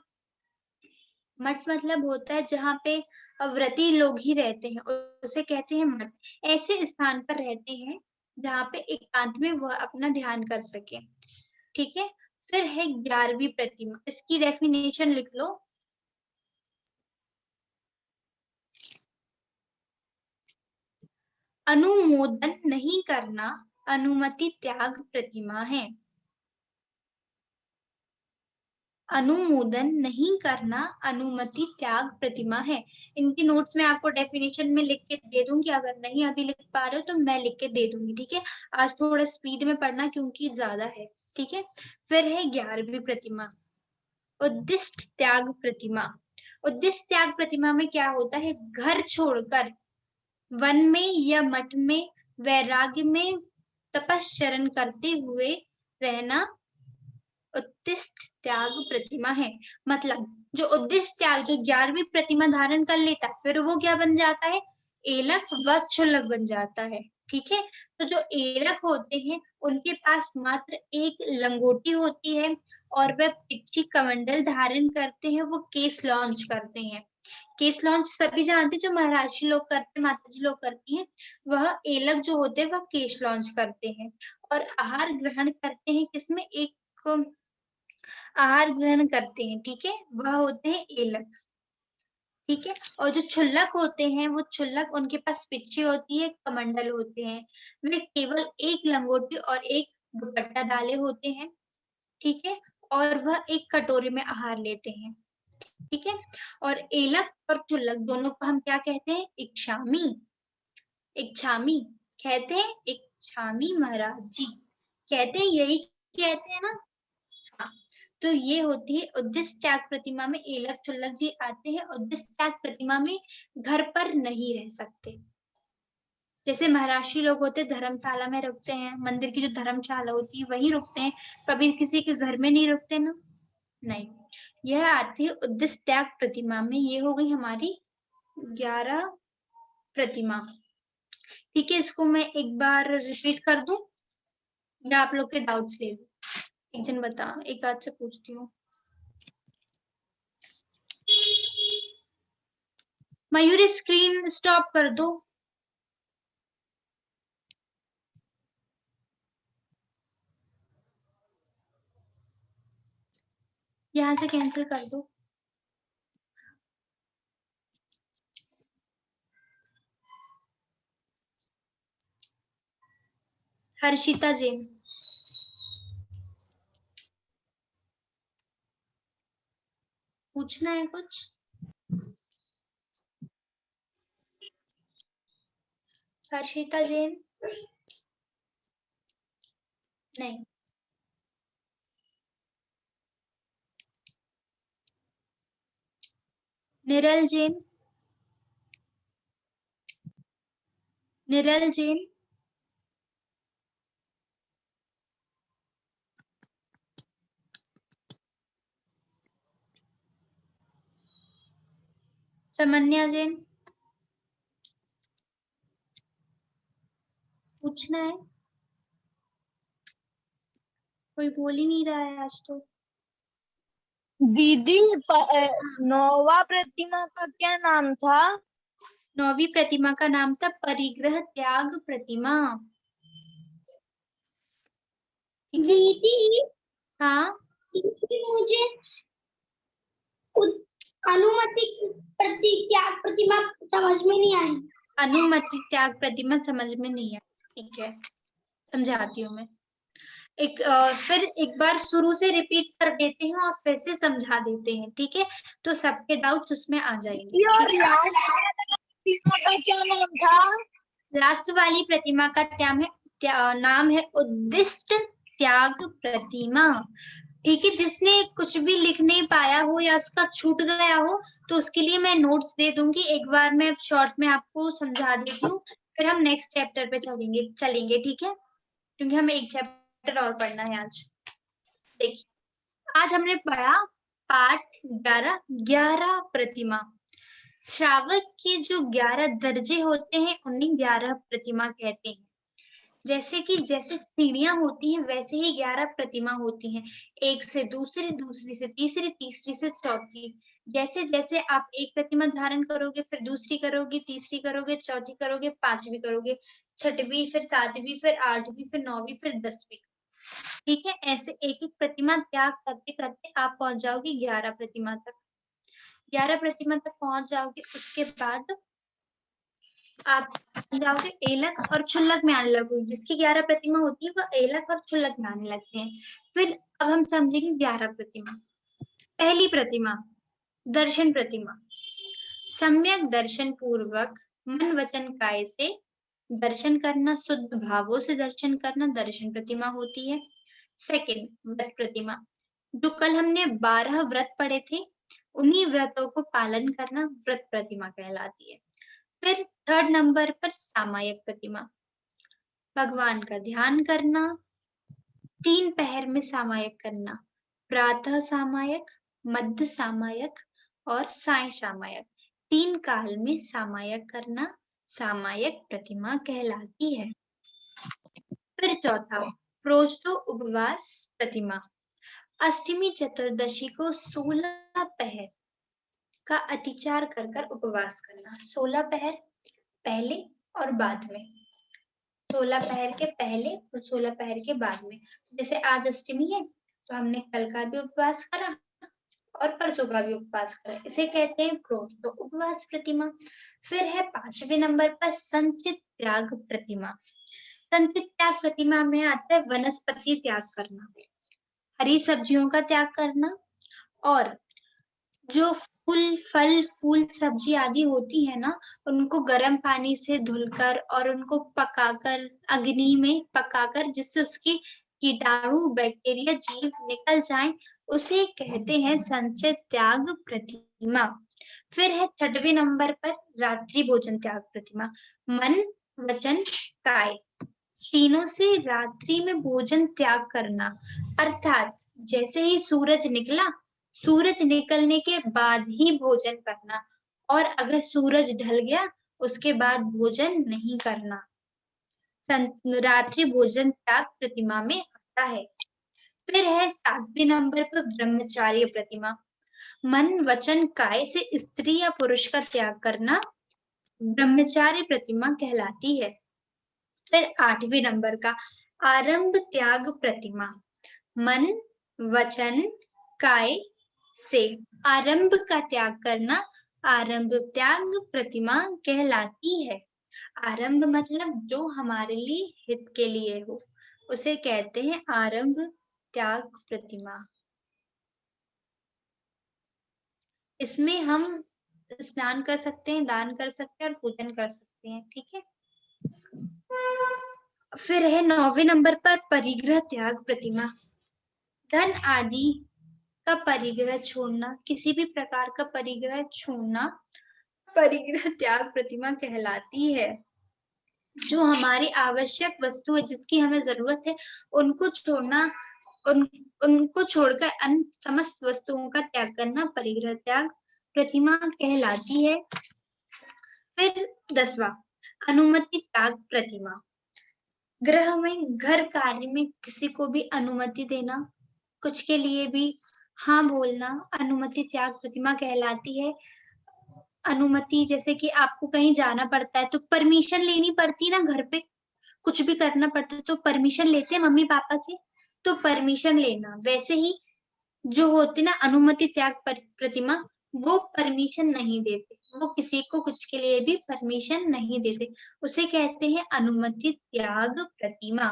होता है जहाँ पे व्रती लोग ही रहते हैं, उसे कहते हैं मठ। ऐसे स्थान पर रहते हैं जहाँ पे एकांत में वह अपना ध्यान कर सके। ठीक है, फिर है 11वीं प्रतिमा, इसकी डेफिनेशन लिख लो। अनुमोदन नहीं करना अनुमति त्याग प्रतिमा है। अनुमोदन नहीं करना अनुमति त्याग प्रतिमा है। इनकी नोट्स में आपको डेफिनेशन में लिख के दे दूंगी, अगर नहीं अभी लिख पा रहे हो तो मैं लिख के दे दूंगी। ठीक है, आज थोड़ा स्पीड में पढ़ना क्योंकि ज्यादा है। ठीक है, फिर है 11वीं प्रतिमा, उद्दिष्ट त्याग प्रतिमा। उद्दिष्ट त्याग प्रतिमा में क्या होता है? घर छोड़कर वन में या मठ में वैराग्य में तपश्चरण करते हुए रहना उद्दिष्ट त्याग प्रतिमा है। मतलब जो उद्दिष्ट त्याग, जो 11वीं प्रतिमा धारण कर लेता है, फिर वो क्या बन जाता है? एलक व क्षुल्लक बन जाता है। ठीक है, तो जो एलक होते हैं उनके पास मात्र एक लंगोटी होती है और वह पिछी कमंडल धारण करते हैं, वो केस लॉन्च करते हैं। केस लॉन्च सभी जानते हैं, जो महाराष्ट्र लोग करते हैं, माता जी लोग करती हैं। वह एलक जो होते हैं वह केश लॉन्च करते हैं और आहार ग्रहण करते हैं। किसमें? एक आहार ग्रहण करते हैं। ठीक है, वह होते हैं एलक। ठीक है, और जो क्षुल्लक होते हैं वो क्षुल्लक, उनके पास पिच्छी होती है, कमंडल होते हैं। वे केवल एक लंगोटी और एक दुपट्टा डाले होते हैं। ठीक है, और वह एक कटोरे में आहार लेते हैं। ठीक है, और एलक और क्षुल्लक दोनों को हम क्या कहते हैं? इच्छामी। इच्छामी कहते हैं, एक गच्छामि महाराज जी, कहते हैं यही कहते हैं ना। हाँ, तो ये होती है उद्देश्य त्याग प्रतिमा में एलक चुल्लक जी आते हैं। उद्देश्य त्याग प्रतिमा में घर पर नहीं रह सकते। जैसे महाराष्ट्री लोग होते हैं धर्मशाला में रुकते हैं, मंदिर की जो धर्मशाला होती है वहीं रुकते हैं, कभी किसी के घर में नहीं रुकते ना। नहीं, यह आती है उद्देश्य त्याग प्रतिमा में। ये हो गई हमारी 11 प्रतिमा। ठीक है, इसको मैं एक बार रिपीट कर दूं या आप लोग के डाउट्स ले लूं? एक जन बता, एक आध से पूछती हूँ। मयूरी स्क्रीन स्टॉप कर दो। यहाँ से कैंसिल कर दो। हर्षिता जैन, पूछना है कुछ? हर्षिता जैन, नहीं। निरल जैन, निरल जैन, समन्या जैन, पूछना है? कोई बोल ही नहीं रहा है आज तो। दीदी नौवा प्रतिमा का क्या नाम था? 9वीं प्रतिमा का नाम था परिग्रह त्याग प्रतिमा। दीदी, हाँ, मुझे अनुमति त्याग प्रतिमा समझ में नहीं आई। अनुमति त्याग प्रतिमा समझ में नहीं है। ठीक है, समझाती हूँ मैं। फिर एक बार शुरू से रिपीट कर देते हैं और फिर से समझा देते हैं, ठीक है? तो सबके डाउट्स उसमें आ जाएंगे। प्रतिमा का क्या नाम था? लास्ट वाली प्रतिमा का नाम है उद्दिष्ट त्याग प्रतिमा। ठीक है, जिसने कुछ भी लिख नहीं पाया हो या उसका छूट गया हो तो उसके लिए मैं नोट्स दे दूंगी। एक बार मैं शॉर्ट में आपको समझा देती हूँ, फिर हम नेक्स्ट चैप्टर पे चलेंगे, ठीक है? क्योंकि हमें एक चैप्टर और पढ़ना है आज। देखिए, आज हमने पढ़ा पाठ 11 प्रतिमा। श्रावक के जो 11 दर्जे होते हैं उन्हें 11 प्रतिमा कहते हैं। जैसे सीढ़ियां होती हैं वैसे ही 11 प्रतिमा होती हैं, एक से दूसरी, दूसरी से तीसरी, तीसरी से चौथी। जैसे जैसे आप एक प्रतिमा धारण करोगे, फिर दूसरी करोगे, तीसरी करोगे, चौथी करोगे, पांचवी करोगे, छठवीं, फिर सातवीं, फिर आठवीं, फिर 9वीं, फिर 10वीं। ठीक है, ऐसे एक एक प्रतिमा त्याग करते करते आप पहुंच जाओगे 11 प्रतिमा तक। 11 प्रतिमा तक पहुंच जाओगे, उसके बाद आप जाओगे एलक और क्षुल्लक में आने लगोगे। जिसकी 11 प्रतिमा होती है वह एलक और क्षुल्लक में आने लगते हैं। फिर अब हम समझेंगे 11 प्रतिमा। पहली प्रतिमा दर्शन प्रतिमा। सम्यक दर्शन पूर्वक मन वचन काय से दर्शन करना, शुद्ध भावों से दर्शन करना दर्शन प्रतिमा होती है। सेकंड, व्रत प्रतिमा। जो कल हमने 12 व्रत पढ़े थे उन्हीं व्रतों को पालन करना व्रत प्रतिमा कहलाती है। फिर थर्ड नंबर पर सामायिक प्रतिमा। भगवान का ध्यान करना, 3 पहर में सामायिक करना, प्रातः सामायिक, मध्य सामायिक और साय सामायिक। 3 काल में सामायिक करना सामायिक प्रतिमा कहलाती है। फिर चौथा, प्रोष्ठो उपवास प्रतिमा। अष्टमी चतुर्दशी को 16 पहर का अतिचार कर कर उपवास करना। 16 पहर पहले और बाद में, 16 पहर के पहले और 16 पहर के बाद में। जैसे आज अष्टमी है तो हमने कल का भी उपवास करा और परसों का भी उपवास करा, इसे कहते हैं प्रोष्ठो उपवास प्रतिमा। फिर है 5वें नंबर पर संचित त्याग प्रतिमा। संचित त्याग प्रतिमा में आता है वनस्पति त्याग करना, हरी सब्जियों का त्याग करना और जो फल फूल सब्जी आदि होती है ना, उनको गर्म पानी से धुलकर और उनको पकाकर, अग्नि में पकाकर, जिससे उसकी कीटाणु बैक्टीरिया जीव निकल जाएं, उसे कहते हैं संचित त्याग प्रतिमा। फिर है 6वें नंबर पर रात्रि भोजन त्याग प्रतिमा। मन वचन काय, तीनों से रात्रि में भोजन त्याग करना, अर्थात जैसे ही सूरज निकला, सूरज निकलने के बाद ही भोजन करना, और अगर सूरज ढल गया उसके बाद भोजन नहीं करना, रात्रि भोजन त्याग प्रतिमा में आता है। फिर है 7वें नंबर पर ब्रह्मचार्य प्रतिमा। मन वचन काय से स्त्री या पुरुष का त्याग करना ब्रह्मचार्य प्रतिमा कहलाती है। फिर 8वें नंबर का आरंभ त्याग प्रतिमा। मन वचन काय से आरंभ का त्याग करना आरंभ त्याग प्रतिमा कहलाती है। आरंभ मतलब जो हमारे लिए हित के लिए हो, उसे कहते हैं आरंभ त्याग प्रतिमा। इसमें हम स्नान कर सकते हैं, दान कर सकते हैं और पूजन कर सकते हैं। ठीक है। फिर है 9वें नंबर पर परिग्रह त्याग प्रतिमा। धन आदि का परिग्रह छोड़ना, किसी भी प्रकार का परिग्रह छोड़ना परिग्रह त्याग प्रतिमा कहलाती है। जो हमारी आवश्यक वस्तु है, जिसकी हमें जरूरत है, उनको छोड़ना, उनको छोड़कर अन्य समस्त वस्तुओं का त्याग करना परिग्रह त्याग प्रतिमा कहलाती है। फिर 10वां अनुमति त्याग प्रतिमा। गृह में, घर कार्य में किसी को भी अनुमति देना, कुछ के लिए भी हाँ बोलना अनुमति त्याग प्रतिमा कहलाती है। अनुमति, जैसे कि आपको कहीं जाना पड़ता है तो परमिशन लेनी पड़ती है ना, घर पे कुछ भी करना पड़ता है तो परमिशन लेते हैं मम्मी पापा से, तो परमिशन लेना, वैसे ही जो होते ना अनुमति त्याग प्रतिमा, वो परमिशन नहीं देते, वो किसी को कुछ के लिए भी परमिशन नहीं देते, उसे कहते हैं अनुमति त्याग प्रतिमा।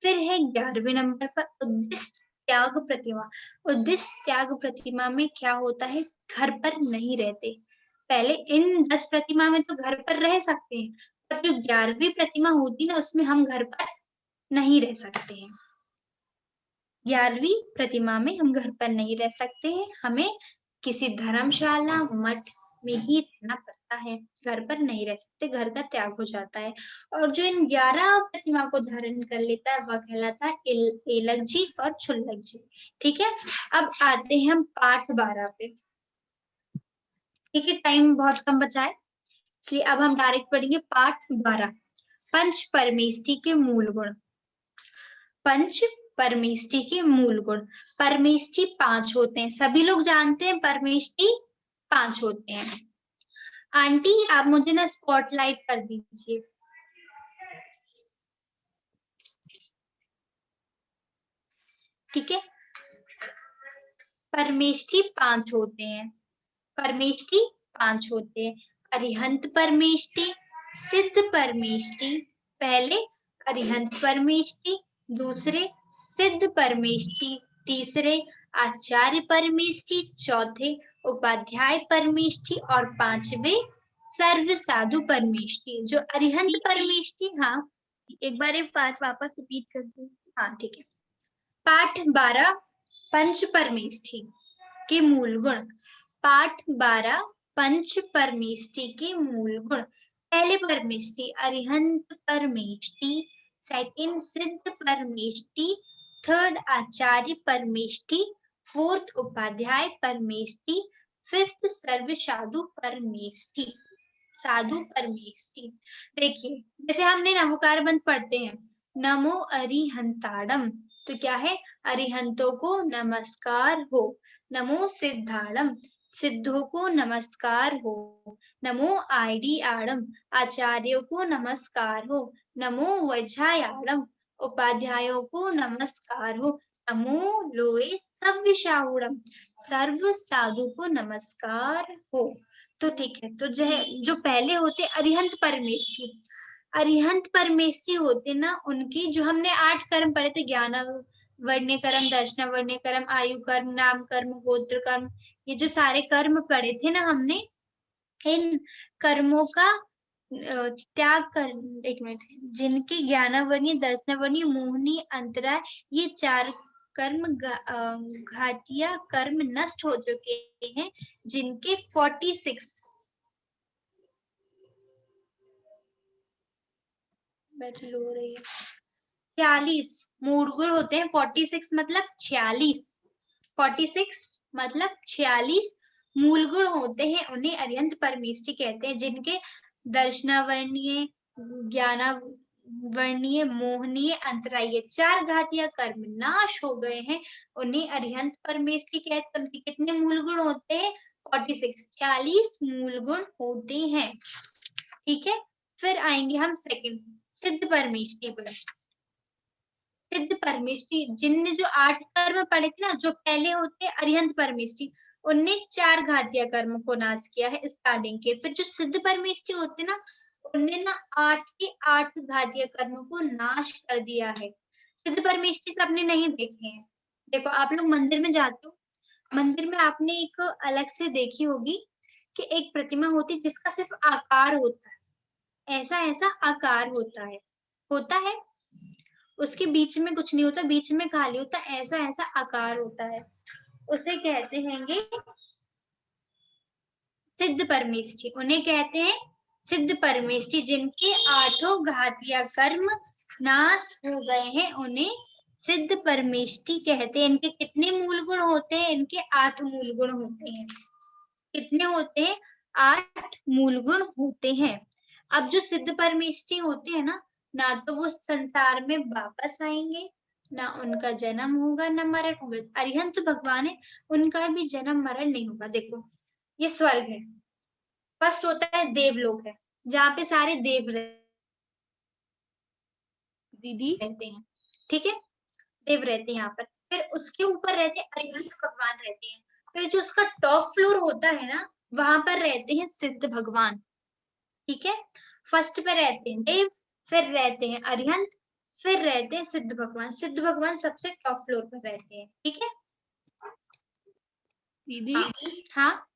फिर है 11वें नंबर पर उद्दिष्ट त्याग प्रतिमा। उद्दिष्ट त्याग प्रतिमा में क्या होता है, घर पर नहीं रहते। पहले इन 10 प्रतिमा में तो घर पर रह सकते हैं, पर जो 11वीं प्रतिमा होती ना, उसमें हम घर पर नहीं रह सकते हैं। 11वीं प्रतिमा में हम घर पर नहीं रह सकते हैं, हमें किसी धर्मशाला मठ में ही रहना पड़ता है, घर पर नहीं रह सकते, घर का त्याग हो जाता है। और जो इन 11 प्रतिमा को धारण कर लेता है वह कहलाता है एलक जी और छुल्लक जी। ठीक है। अब आते हैं हम पाठ 12 पे। ठीक है, टाइम बहुत कम बचा है, इसलिए अब हम डायरेक्ट पढ़ेंगे पाठ 12। पंच परमेष्टि के मूल गुण। पंच परमेष्टि के मूल गुण। परमेष्टि 5 होते हैं, सभी लोग जानते हैं परमेष्टि 5 होते हैं। आंटी आप मुझे ना स्पॉटलाइट कर दीजिए। ठीक है। परमेष्टि 5 होते हैं, परमेष्टि 5 होते हैं। अरिहंत परमेष्टि, सिद्ध परमेष्टि, पहले अरिहंत परमेष्टि, दूसरे सिद्ध परमेष्टि, तीसरे आचार्य परमेष्टि, चौथे उपाध्याय परमेष्टि और 5वें सर्व साधु परमेष्टि। जो अरिहंत परमेष्टि, हाँ एक बार ये पाठ वापस रिपीट कर दो। हाँ ठीक है। पाठ 12 पंच परमेष्टि के मूल गुण। पाठ 12 पंच परमेष्टि के मूल गुण। पहले परमेष्टि अरिहंत परमेष्टि, सेकंड सिद्ध परमेष्टि, थर्ड आचार्य परमेष्टि, फोर्थ उपाध्याय परमेष्टि, फिफ्थ सर्व साधु परमेष्टि। साधु परमेष्टि। देखिए जैसे हमने नमोकार बंद पढ़ते हैं, नमो अरिहंताड़म, तो क्या है, अरिहंतों को नमस्कार हो। नमो सिद्धाड़म, सिद्धों को नमस्कार हो। नमो आईडी आड़म, आचार्यों को नमस्कार हो। नमो वज्रायाड़म, उपाध्यायों को नमस्कार हो। नमो लोए सव्यसाहूड़म, सर्व साधु को नमस्कार हो। तो ठीक है, तो जो पहले होते अरिहंत परमेष्टि, अरिहंत परमेष्टि होते ना, उनकी जो हमने 8 कर्म पढ़े थे, ज्ञान वर्ण्य कर्म, दर्शन वर्ण्य कर्म, आयु कर्म, नाम कर्म, गोत्र कर्म, ये जो सारे कर्म पढ़े थे ना हमने, इन कर्मों का त्याग कर, एक मिनट, जिनके ज्ञानावरणीय, दर्शनावरणीय, मोहनीय, अंतराय, ये 4 कर्म घातिया कर्म नष्ट हो चुके हैं, जिनके 46 बैटरी लो हो रही है, 46 मूल गुण होते हैं। 46 मतलब 46, 46 मतलब 46 मूल गुण होते हैं, उन्हें अरिहंत परमेष्ठी कहते हैं। जिनके दर्शनावरणीय, ज्ञानावरणीय, मोहनीय, अंतराय 4 घातिया कर्म नाश हो गए हैं, उन्हें अरिहंत परमेष्ठी कहते हैं। उनके कितने मूल गुण होते हैं? 46, 40 मूल गुण होते हैं। ठीक है, फिर आएंगे हम सेकंड सिद्ध परमेष्ठी पर। सिद्ध परमेष्ठी, जिनने जो 8 कर्म पढ़े थे ना, जो पहले होते अरिहंत परमेष्ठी, उनने 4 घातिया कर्म को नाश किया है स्टार्टिंग के। फिर जो सिद्ध परमेष्ठी होते ना, उनने ना 8 के 8 घातिया कर्म को नाश कर दिया है। सिद्ध परमेष्ठी सबने नहीं देखे हैं। देखो, आप लोग मंदिर में जाते हो, मंदिर में आपने एक अलग से देखी होगी कि एक प्रतिमा होती जिसका सिर्फ आकार होता है, ऐसा ऐसा आकार होता है, उसके बीच में कुछ नहीं होता, बीच में खाली होता, ऐसा ऐसा आकार होता है, उसे कहते हैंगे सिद्ध परमेष्ठी। उन्हें कहते हैं सिद्ध परमेष्ठी। जिनके 8 घातिया कर्म नाश हो गए हैं, उन्हें सिद्ध परमेष्ठी कहते हैं। इनके कितने मूल गुण होते हैं? इनके 8 मूल गुण होते हैं। कितने होते हैं? 8 मूल गुण होते हैं। अब जो सिद्ध परमेष्ठी होते हैं ना तो वो संसार में वापस आएंगे, ना उनका जन्म होगा, ना मरण होगा। अरिहंत भगवान है, उनका भी जन्म मरण नहीं होगा। देखो, ये स्वर्ग है, फर्स्ट होता है देवलोक है, जहाँ पे सारे देव दीदी रहते हैं। ठीक है, देव रहते हैं यहाँ पर। फिर उसके ऊपर रहते हैं अरिहंत भगवान रहते हैं। फिर जो उसका टॉप फ्लोर होता है ना, वहां पर रहते हैं सिद्ध भगवान। ठीक है, फर्स्ट पे रहते हैं देव, फिर रहते हैं अरिहंत, फिर रहते हैं सिद्ध भगवान। सिद्ध भगवान सबसे टॉप फ्लोर पर रहते हैं। ठीक है दीदी हाँ,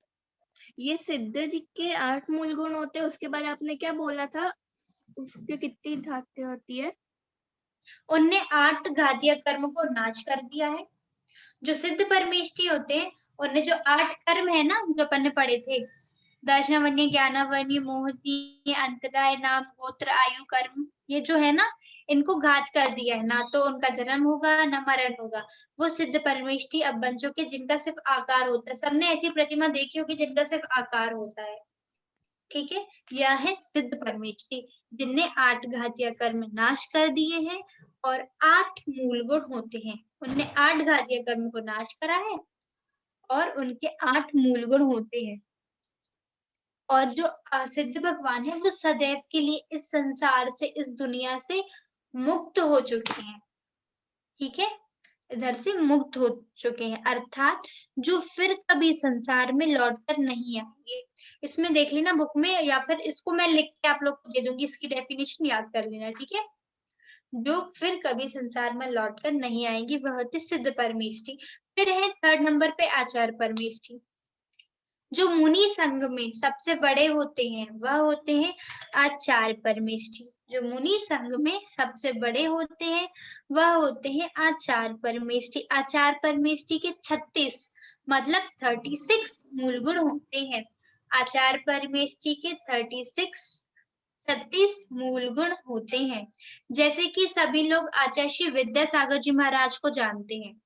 ये सिद्ध जी के 8 मूल गुण होते हैं, उसके बाद आपने क्या बोला था, उसके कितनी धातें होती है? उनने 8 घातिया कर्म को नाश कर दिया है। जो सिद्ध परमेष्ठी होते हैं, उनने जो 8 कर्म है ना, जो अपन ने पढ़े थे, दर्शनावन्य, ज्ञानावन्य, मोहनीय, अंतराय, नाम, गोत्र, आयु, कर्म, ये जो है ना, इनको घात कर दिया है। ना तो उनका जन्म होगा, ना मरण होगा। वो सिद्ध परमेष्ठी अब बन चुके, जिनका सिर्फ आकार होता है। सबने ऐसी प्रतिमा देखी होगी जिनका सिर्फ आकार होता है। ठीक है, यह है सिद्ध परमेष्ठी, जिनने 8 घातिया कर्म नाश कर दिए हैं और 8 मूल गुण होते हैं। उनने 8 घातिया कर्म को नाश करा है और उनके 8 मूल गुण होते हैं। और जो सिद्ध भगवान है, वो सदैव के लिए इस संसार से, इस दुनिया से मुक्त हो चुके हैं। ठीक है, इधर से मुक्त हो चुके हैं, अर्थात जो फिर कभी संसार में लौटकर नहीं आएंगे। इसमें देख लेना बुक में, या फिर इसको मैं लिख के आप लोग को दे दूंगी, इसकी डेफिनेशन याद कर लेना। ठीक है, जो फिर कभी संसार में लौटकर नहीं आएंगी, वह होती सिद्ध परमेष्ठी। फिर है थर्ड नंबर पे आचार्य परमेष्ठी। जो मुनि संघ में सबसे बड़े होते हैं, वह होते हैं आचार्य परमेष्ठी। जो मुनि संघ में सबसे बड़े होते हैं, वह होते हैं आचार्य परमेष्ठी। आचार्य परमेष्ठी के 36 मतलब 36 मूल गुण होते हैं। आचार्य परमेष्ठी के 36 मूल गुण होते हैं। जैसे कि सभी लोग आचार्य श्री विद्यासागर जी महाराज को जानते हैं,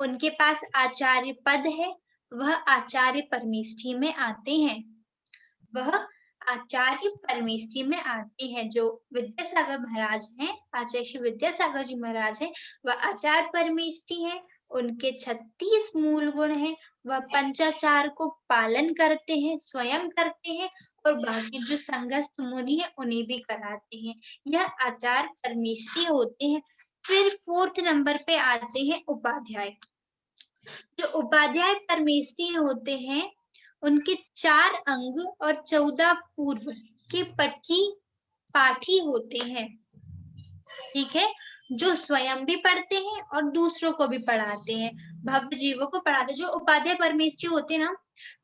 उनके पास आचार्य पद है, वह आचार्य परमेष्ठी में आते हैं। वह आचार्य परमेष्ठी में आते हैं। जो विद्यासागर महाराज हैं, आचार्य श्री विद्यासागर जी महाराज हैं, वह आचार्य परमेष्ठी हैं। उनके 36 मूल गुण हैं। वह पंचाचार को पालन करते हैं, स्वयं करते हैं, और बाकी जो संघस्थ मुनि है उन्हें भी कराते हैं। यह आचार्य परमेष्ठी होते हैं। फिर फोर्थ नंबर पे आते हैं उपाध्याय। जो उपाध्याय परमेष्ठी होते हैं, उनके 4 अंग और 14 पूर्व के पाठी होते हैं। ठीक है, जो स्वयं भी पढ़ते हैं और दूसरों को भी पढ़ाते हैं। भव्य जीवों को पढ़ाते। जो उपाध्याय परमेष्ठी होते ना,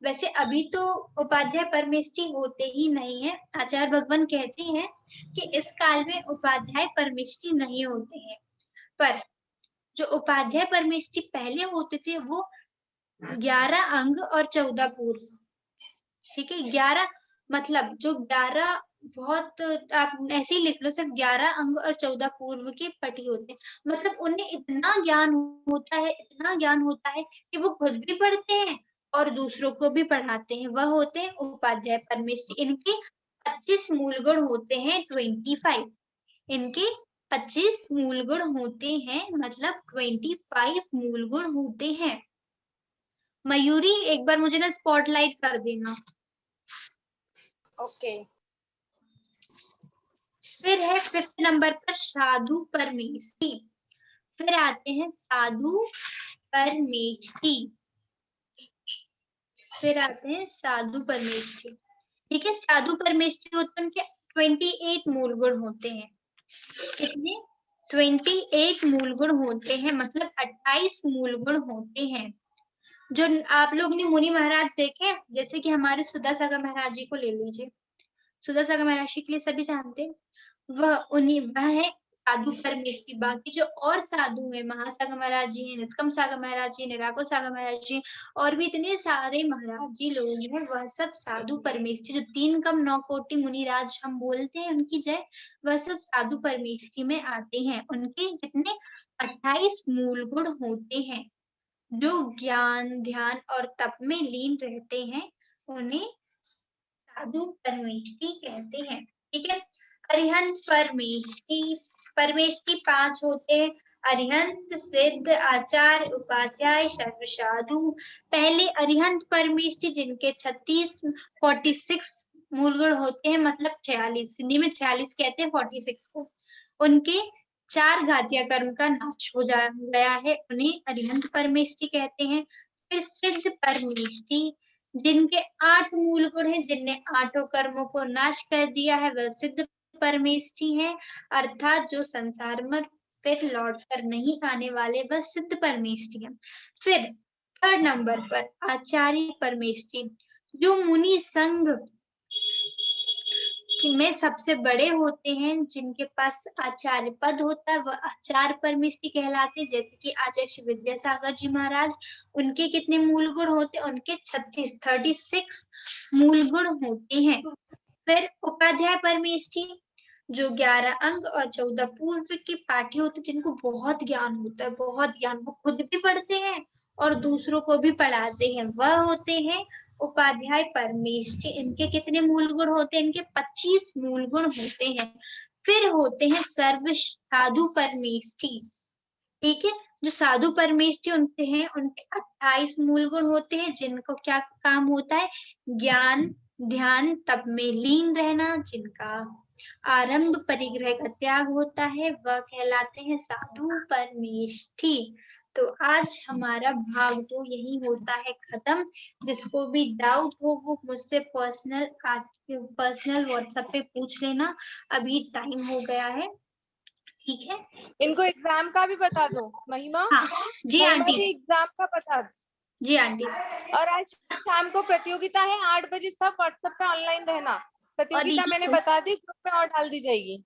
वैसे अभी तो उपाध्याय परमेष्ठी होते ही नहीं है। आचार्य भगवान कहते हैं कि इस काल में उपाध्याय परमेष्ठी नहीं होते हैं, पर जो उपाध्याय परमेष्ठी पहले होते थे वो 11 अंग और 14 पूर्व, ठीक है। 11 मतलब जो 11 बहुत, आप ऐसे ही लिख लो, सिर्फ 11 अंग और 14 पूर्व के पटी होते हैं। मतलब उन्हें इतना ज्ञान होता है, इतना ज्ञान होता है कि वो खुद भी पढ़ते हैं और दूसरों को भी पढ़ाते हैं। वह होते हैं उपाध्याय परमेष्ठी। इनके 25 मूल गुण होते हैं, 25। इनके 25 मूल गुण होते हैं, मतलब 25 मूल गुण होते हैं। मयूरी एक बार मुझे ना स्पॉटलाइट कर देना। ओके। फिर है 5th नंबर पर साधु परमेष्ठी। फिर आते हैं साधु परमेष्ठी। फिर आते हैं साधु परमेष्ठी, ठीक है। साधु परमेष्ठी होते हैं, उनके 28 मूल गुण होते हैं। कितने? 28 मूल गुण होते हैं, मतलब 28 मूल गुण होते हैं। जो आप लोग ने मुनि महाराज देखे, जैसे कि हमारे सुधा सागर महाराज जी को ले लीजिए। सुधा सागर महाराज जी के लिए सभी जानते हैं, वह है साधु परमेष्ठी। बाकी जो और साधु है, महासागर महाराज जी हैं, निष्कम सागर महाराज जी, निराकुल सागर महाराज जी, और भी इतने सारे महाराज जी लोग हैं, वह सब साधु परमेष्ठी। जो 3 कम 9 कोटि मुनिराज हम बोलते हैं उनकी जय, वह सब साधु परमेष्ठी में आते हैं। उनके कितने? 28 मूल गुण होते हैं। जो ज्ञान, ध्यान और तप में लीन रहते हैं, उन्हें साधु परमेष्ठी कहते हैं, ठीक है। अरिहंत परमेष्ठी। परमेष्ठी 5 होते हैं, अरिहंत, सिद्ध, आचार्य, उपाध्याय, सर्व साधु। पहले अरिहंत परमेष्ठी, जिनके 46 मूल गुण होते हैं, मतलब 46, हिंदी में 46 कहते हैं 46 को। उनके 4 घातिया कर्म का नाश हो गया है, उन्हें अरिहंत परमेष्ठी कहते हैं। फिर सिद्ध परमेष्ठी, जिनके 8 मूल गुण हैं, जिनने 8 कर्मों को नाश कर दिया है, वह सिद्ध परमेष्ठी है। अर्थात जो संसार में फिर लौट कर नहीं आने वाले, वह सिद्ध परमेष्ठी है। फिर 3rd नंबर पर आचार्य परमेष्ठी। जो मुनि संघ में सबसे बड़े होते हैं, जिनके पास आचार्य पद होता है, वह आचार्य परमेष्ठी कहलाते हैं। जैसे कि आचार्य श्री विद्यासागर जी महाराज, उनके कितने मूल गुण होते हैं? उनके 36 मूल गुण होते हैं। फिर उपाध्याय परमेष्ठी, जो 11 अंग और 14 पूर्व के पाठी होते, जिनको बहुत ज्ञान होता है, बहुत ज्ञान, वो खुद भी पढ़ते हैं और दूसरों को भी पढ़ाते हैं, वह होते हैं उपाध्याय परमेष्ठी। इनके कितने मूल गुण होते हैं? इनके 25 मूल गुण होते हैं। फिर होते हैं सर्व साधु परमेष्ठी, ठीक है। जो साधु परमेष्ठी उनके हैं, उनके 28 मूल गुण होते हैं, जिनको क्या काम होता है? ज्ञान, ध्यान, तप में लीन रहना। जिनका आरंभ परिग्रह का त्याग होता है, वह कहलाते हैं साधु परमेष्ठी। तो आज हमारा भाग 2 यही होता है खत्म। जिसको भी डाउट हो वो मुझसे पर्सनल व्हाट्सएप पे पूछ लेना, अभी टाइम हो गया है, ठीक है। इनको एग्जाम का भी बता दो महिमा। हाँ जी महिमा आंटी, जी एग्जाम का बता दो। जी आंटी। और आज शाम को प्रतियोगिता है 8 बजे, सब व्हाट्सएप पे ऑनलाइन रहना। प्रतियोगिता मैंने बता दी, ग्रुप में और डाल दी जाएगी।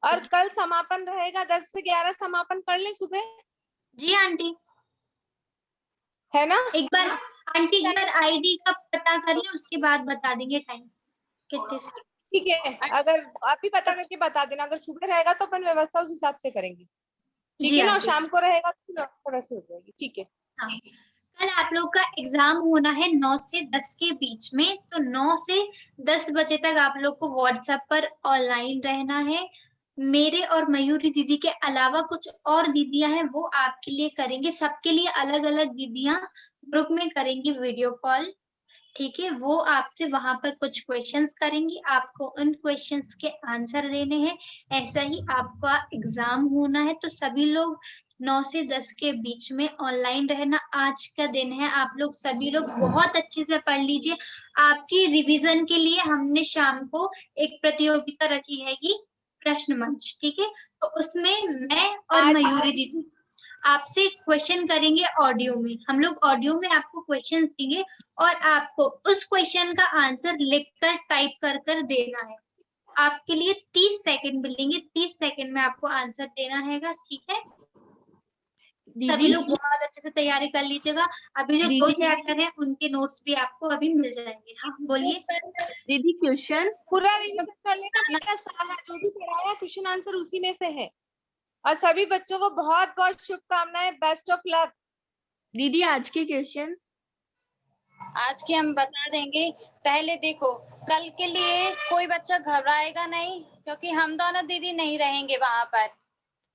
और कल समापन रहेगा 10 से 11, समापन कर ले सुबह। जी आंटी, है ना? एक बार आंटी एक बार आईडी का पता कर ले, उसके बाद बता देंगे टाइम कितने। ठीक है, अगर आप ही पता करके बता देना। अगर सुबह रहेगा तो अपन व्यवस्था उस हिसाब से करेंगे, ठीक है ना? और शाम को रहेगा तो व्यवस्था वैसे हो जाएगी, ठीक है। हाँ, कल आप लोग का एग्जाम होना है 9 से 10 के बीच में, तो 9 से 10 बजे तक आप लोग को व्हाट्सएप पर ऑनलाइन रहना है। मेरे और मयूरी दीदी के अलावा कुछ और दीदियां हैं, वो आपके लिए करेंगे, सबके लिए अलग अलग दीदियां ग्रुप में करेंगी वीडियो कॉल, ठीक है। वो आपसे वहां पर कुछ क्वेश्चंस करेंगी, आपको उन क्वेश्चंस के आंसर देने हैं। ऐसा ही आपका एग्जाम होना है, तो सभी लोग 9 से 10 के बीच में ऑनलाइन रहना। आज का दिन है, आप लोग सभी लोग बहुत अच्छे से पढ़ लीजिए। आपकी रिवीजन के लिए हमने शाम को एक प्रतियोगिता रखी है कि प्रश्न मंच, ठीक है। तो उसमें मैं और मयूरी दीदी आपसे क्वेश्चन करेंगे ऑडियो में। हम लोग ऑडियो में आपको क्वेश्चन देंगे और आपको उस क्वेश्चन का आंसर लिखकर टाइप कर कर देना है। आपके लिए 30 सेकंड मिलेंगे, 30 सेकंड में आपको आंसर देना है, ठीक है? सभी दीदी लोग बहुत अच्छे से तैयारी कर लीजिएगा। अभी जो 2 चैप्टर हैं उनके नोट्स भी आपको अभी मिल जाएंगे। हाँ बोलिए। दीदी क्वेश्चन पूरा रिवीजन कर लेना बेटा, सारा जो भी पढ़ाया क्वेश्चन आंसर उसी में से है। और सभी बच्चों को बहुत बहुत शुभकामनाएं, बेस्ट ऑफ लक। दीदी आज के क्वेश्चन आज के हम बता देंगे। पहले देखो, कल के लिए कोई बच्चा घबराएगा नहीं, क्योंकि हम दोनों दीदी नहीं रहेंगे वहां पर।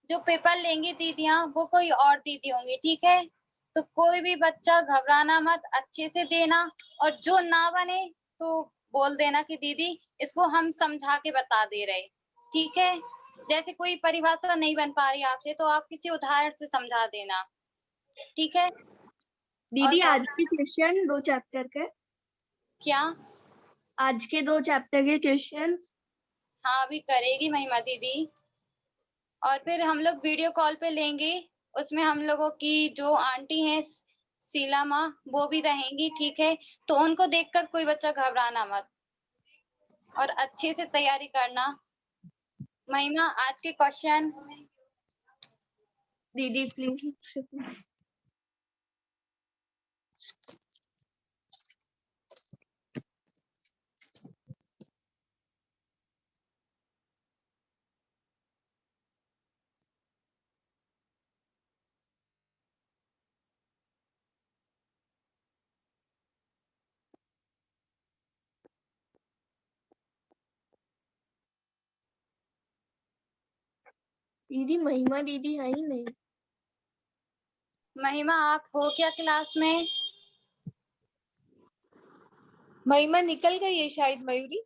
जो पेपर लेंगी दीदियां वो कोई और दीदी होंगी, ठीक है? तो कोई भी बच्चा घबराना मत, अच्छे से देना। और जो ना बने तो बोल देना कि दीदी इसको हम समझा के बता दे रहे, ठीक है? जैसे कोई परिभाषा नहीं बन पा रही आपसे तो आप किसी उदाहरण से समझा देना, ठीक है? दीदी और आज के क्वेश्चन 2 चैप्टर के, क्या? आज के 2 चैप्टर के क्वेश्चन। हाँ अभी करेगी महिमा दीदी। और फिर हम लोग वीडियो कॉल पे लेंगे, उसमें हम लोगों की जो आंटी हैं शीला माँ वो भी रहेंगी, ठीक है? तो उनको देखकर कोई बच्चा घबराना मत और अच्छे से तैयारी करना। महिमा आज के क्वेश्चन। दीदी प्लीज। दीदी महिमा दीदी है ही नहीं। महिमा आप हो क्या क्लास में? महिमा निकल गई है शायद। मयूरी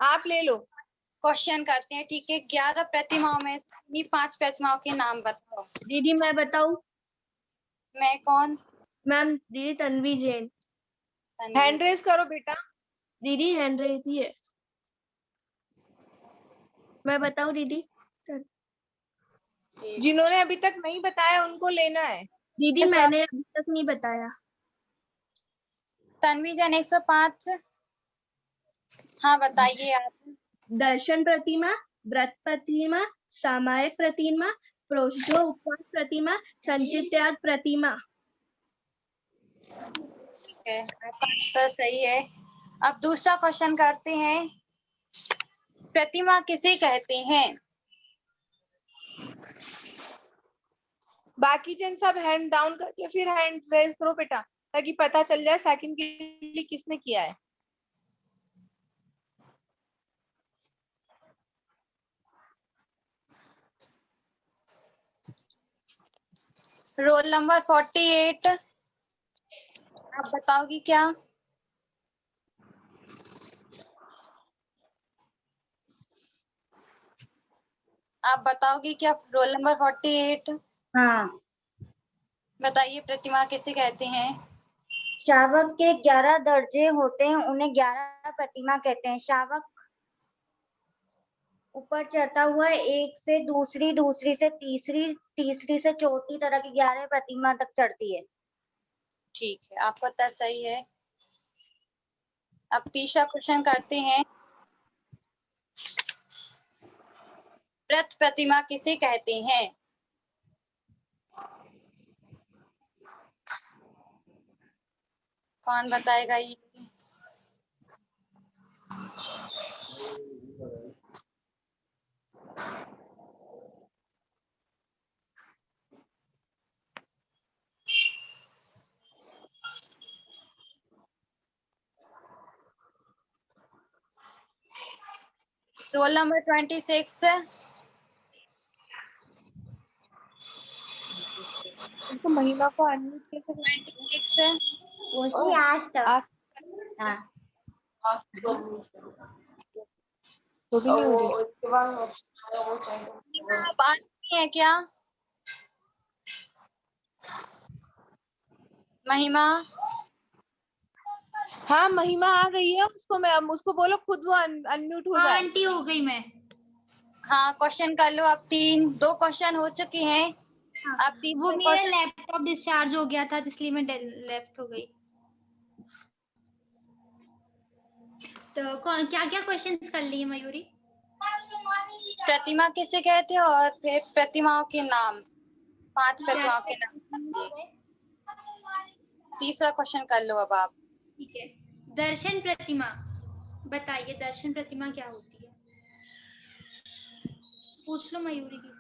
आप ले लो। क्वेश्चन करते हैं, ठीक है? 11 प्रतिमाओं में से 5 प्रतिमाओं के नाम बताओ। दीदी मैं बताऊं? मैं कौन? मैम दीदी तन्वी जैन। हैंड रेज करो बेटा। दीदी हैंड रेज ही है। मैं बताऊं दीदी? जिन्होंने अभी तक नहीं बताया उनको लेना है। दीदी मैंने अभी तक नहीं बताया। तन्वी जैन 105। हाँ बताइए आप। दर्शन प्रतिमा, व्रत प्रतिमा, सामायिक प्रतिमा, प्रोष्ठो उपवास प्रतिमा, संचित त्याग प्रतिमा। ठीक है, आपका आंसर सही है। अब दूसरा क्वेश्चन करते हैं। प्रतिमा किसे कहते हैं? बाकी जन सब हैंड डाउन करके फिर हैंड रेज करो बेटा, ताकि पता चल जाए सेकंड के लिए किसने किया है। Roll number 48। आप बताओगी क्या? आप बताओगी क्या? Roll number 48। हाँ, बताइए प्रतिमा किसे कहते हैं? शावक के 11 दर्जे होते हैं, उन्हें 11 प्रतिमा कहते हैं। शावक ऊपर चढ़ता हुआ एक से दूसरी, दूसरी से तीसरी, तीसरी से चौथी तरह की 11 प्रतिमा तक चढ़ती है। ठीक है, आपका उत्तर सही है। अब तीसरा क्वेश्चन करते हैं। व्रत प्रतिमा किसे कहते हैं? कौन बताएगा ये? Roll number 26। तो महिमा को अनम्यूट कैसे 26। वही आज तक। हाँ, तो भी नहीं हो रही। आप आती हैं क्या महिमा? हाँ महिमा आ गई है। उसको बोलो खुद वो अनम्यूट हो जाए। आंटी हो गई मैं। हाँ क्वेश्चन कर लो। अब 2 क्वेश्चन हो चुके हैं। अब वो तीसरा मेरा क्वेश्चन, लैपटॉप डिस्चार्ज हो गया था इसलिए मैं लेफ्ट हो गई। तो कौन क्या क्या क्वेश्चंस कर लिए मयूरी? प्रतिमा किसे कहते हैं और फिर प्रतिमाओं के नाम, 5 प्रतिमाओं के नाम। तीसरा क्वेश्चन कर लो अब आप। ठीक है, दर्शन प्रतिमा बताइए, दर्शन प्रतिमा क्या होती है? पूछ लो मयूरी की।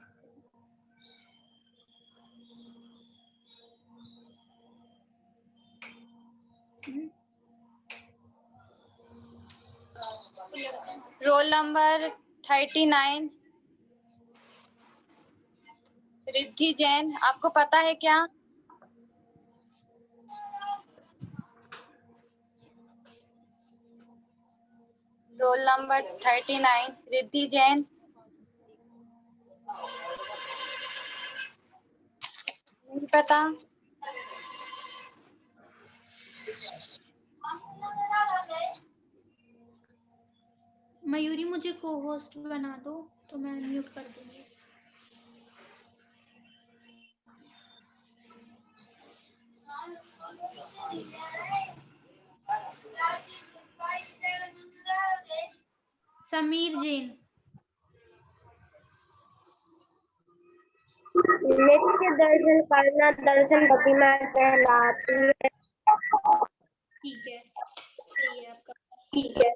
रोल नंबर 39, रिद्धि जैन, आपको पता है क्या? Roll number 39, Riddhi Jain. नहीं पता? मयूरी मुझे को होस्ट बना दो तो मैं म्यूट कर दूंगी। समीर जैन। नित्य दर्शन करना दर्शन प्रतिमा कहलाती है। ठीक है, सही है आपका। ठीक है,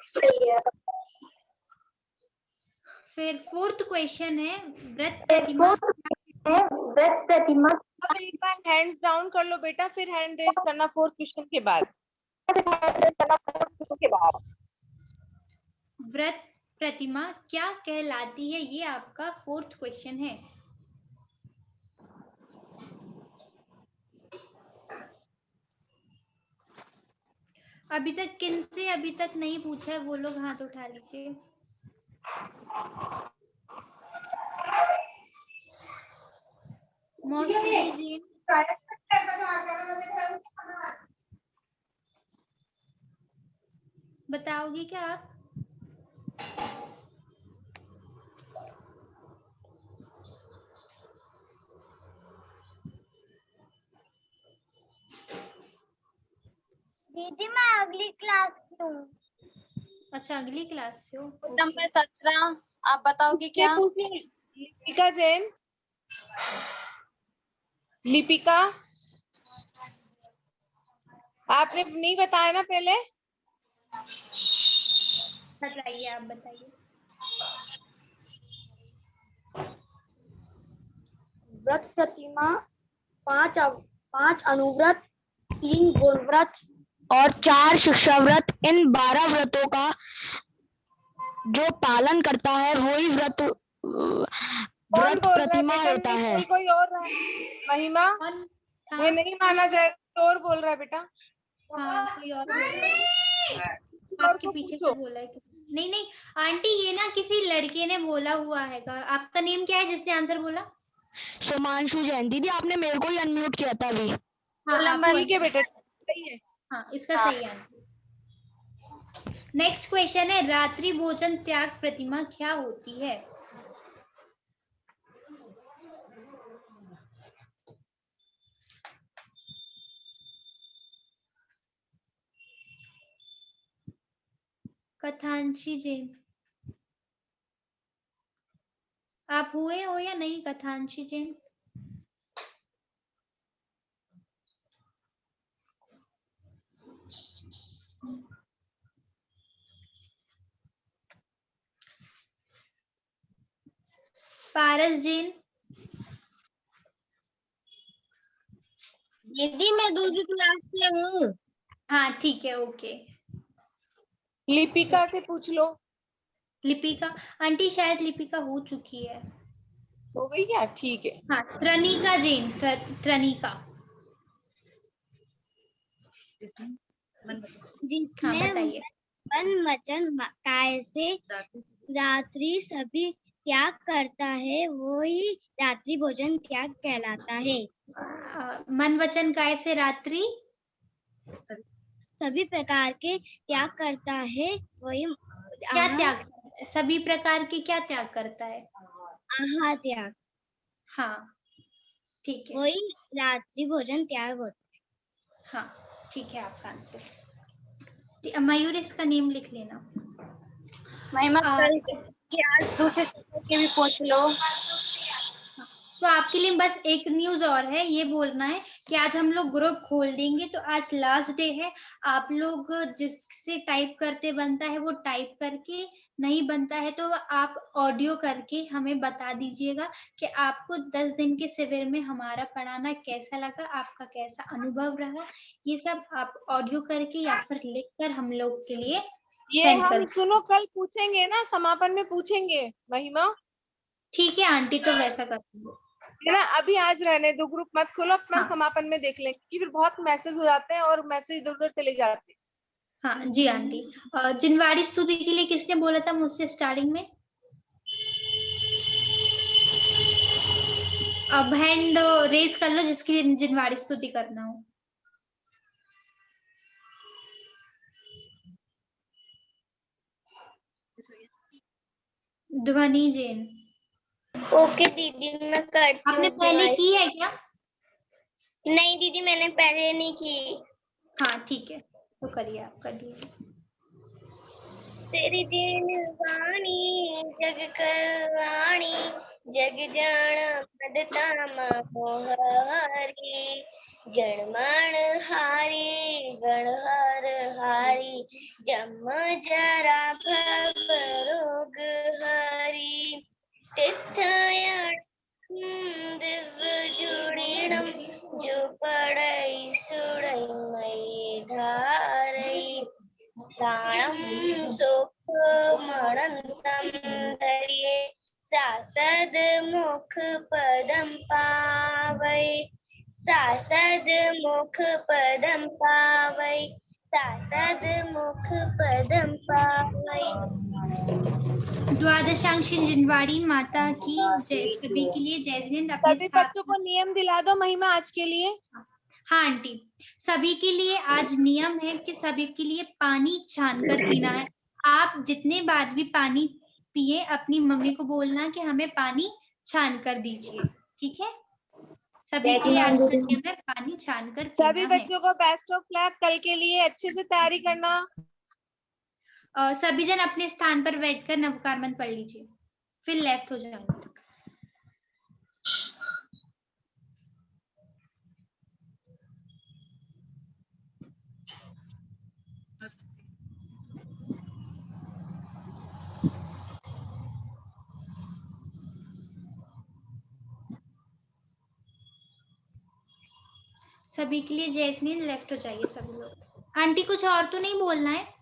सही है। फिर फोर्थ क्वेश्चन है, व्रत प्रतिमा। व्रत प्रतिमा अब एक बार हैंड्स डाउन कर लो बेटा, फिर हैंड रेस करना 4th क्वेश्चन के बाद। व्रत प्रतिमा क्या कहलाती है, ये आपका फोर्थ क्वेश्चन है। अभी तक किनसे अभी तक नहीं पूछा है वो लोग हाथ उठा लीजिए। मौसमी जी बताओगी क्या आप? दीदी मैं अगली क्लास की हूँ। अच्छा, अगली क्लास से हो। Role okay. नंबर 17, आप बताओगे क्या? लिपिका जैन, लिपिका, आपने नहीं बताया ना पहले? बताइए, आप बताइए। व्रत प्रतिमा 5 अनुव्रत, 3 गुणव्रत और 4 शिक्षा व्रत। इन 12 व्रतों का जो पालन करता है वही व्रत कौन बोल रहा है प्रतिमा बेटा? होता है। कोई और रहा? महिमा, कौन था? ये नहीं माना जाएगा, कोई और बोल रहा है बेटा। हाँ, कोई और बोल रहा है, और आपके को पीछे पूछो। से बोला है नहीं नहीं आंटी, ये ना किसी लड़के ने बोला हुआ है। आपका नेम क्या है जिसने आंसर बोला? सुमांशु जैन। दीदी आपने मेरे को ही अनम्यूट किया था अभी। हाँ, रोल नंबर, ठीक है बेटा, सही है। हाँ, इसका हाँ। सही आंसर। नेक्स्ट क्वेश्चन है, रात्रि भोजन त्याग प्रतिमा क्या होती है? कथांशी जैन, आप हुए हो या नहीं कथांशी जैन? पारस जैन। दीदी मैं दूसरी क्लास से हूँ। हाँ, ठीक है, ओके। लिपिका से पूछ लो। लिपिका आंटी, शायद लिपिका हो चुकी है। हो गई क्या? ठीक है। हाँ, त्रनिका जैन, त्रनिका। हाँ, जिसने बताइए। वन वचन काय से रात्रि सभी त्याग करता है वही रात्रि भोजन त्याग कहलाता है। मन वचन काय से रात्रि सभी प्रकार के त्याग करता है वही क्या त्याग, सभी प्रकार के क्या त्याग करता है? आहार त्याग। हाँ, ठीक है, वही रात्रि भोजन त्याग होता हाँ ठीक है आपका आंसर। मयूर इसका नेम लिख लेना। महिमा आ, कल के आज दूसरे चैप्टर के भी पूछ लो। तो आपके लिए बस एक न्यूज और है, ये बोलना है कि आज हम लोग ग्रुप खोल देंगे, तो आज लास्ट डे है। आप लोग जिससे टाइप करते बनता है वो टाइप करके, नहीं बनता है तो आप ऑडियो करके हमें बता दीजिएगा कि आपको 10 दिन के शिविर में हमारा पढ़ाना कैसा लगा, आपका कैसा अनुभव रहा। ये सब आप ऑडियो करके या फिर लिख कर हम लोग के लिए ये सेंड हम कर। सुनो कल पूछेंगे ना, समापन में पूछेंगे महिमा। ठीक है आंटी, तो वैसा कर दो है ना, अभी आज रहने दो, ग्रुप मत खोलो, अपना हाँ। समापन में देख लेंगे कि फिर बहुत मैसेज हो जाते हैं और मैसेज इधर उधर चले जाते हैं। हाँ जी आंटी। जिनवाड़ी स्तुति के लिए किसने बोला था मुझसे स्टार्टिंग में? अब हैंड रेस कर लो जिसके लिए जिनवाड़ी स्तुति करना हो। ध्वनि जैन। ओके दीदी, मैं करती आपने हूँ पहले की है क्या? नहीं दीदी, मैंने पहले नहीं की। हाँ ठीक है, तो करिए, आप कर दीजिए। तेरी दिन वाणी जग करवाणी, जग जान पदता मोहरी, जन्मण हारी गणहर हारी, जम जरा भव रोग हरी, तिथयण दिव्य जुड़ीणम, जो पड़ई सुड़ई मई धारई, प्राणं सुखमनन्तं धैर्ये, सासद मुख पदं पावै, सासद मुख पदं पावै, सासद मुख पदं पावै। द्वादशांशी जिनवाड़ी माता की जय। सभी के लिए जय हिंद। अपने सभी बच्चों को नियम दिला दो महिमा आज के लिए। हाँ आंटी, सभी के लिए आज नियम है कि सभी के लिए पानी छानकर पीना है। आप जितने बार भी पानी पिए, अपनी मम्मी को बोलना कि हमें पानी छान कर दीजिए, ठीक है? सभी के लिए आज का नियम है पानी छानकर सभी पीना है। बच्चों को बेस्ट ऑफ लक, कल के लिए अच्छे से तैयारी करना। सभी जन अपने स्थान पर बैठकर नवकार मंत्र पढ़ लीजिए, फिर लेफ्ट हो जाएंगे। सभी के लिए जय श्री हिंद, लेफ्ट हो जाइए सभी लोग। आंटी कुछ और तो नहीं बोलना है?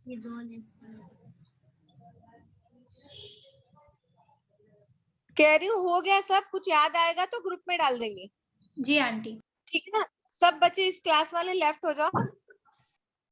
ये दो कह रही हूँ हो गया सब कुछ, याद आएगा तो ग्रुप में डाल देंगे। जी आंटी। ठीक है ना, सब बच्चे इस क्लास वाले लेफ्ट हो जाओ।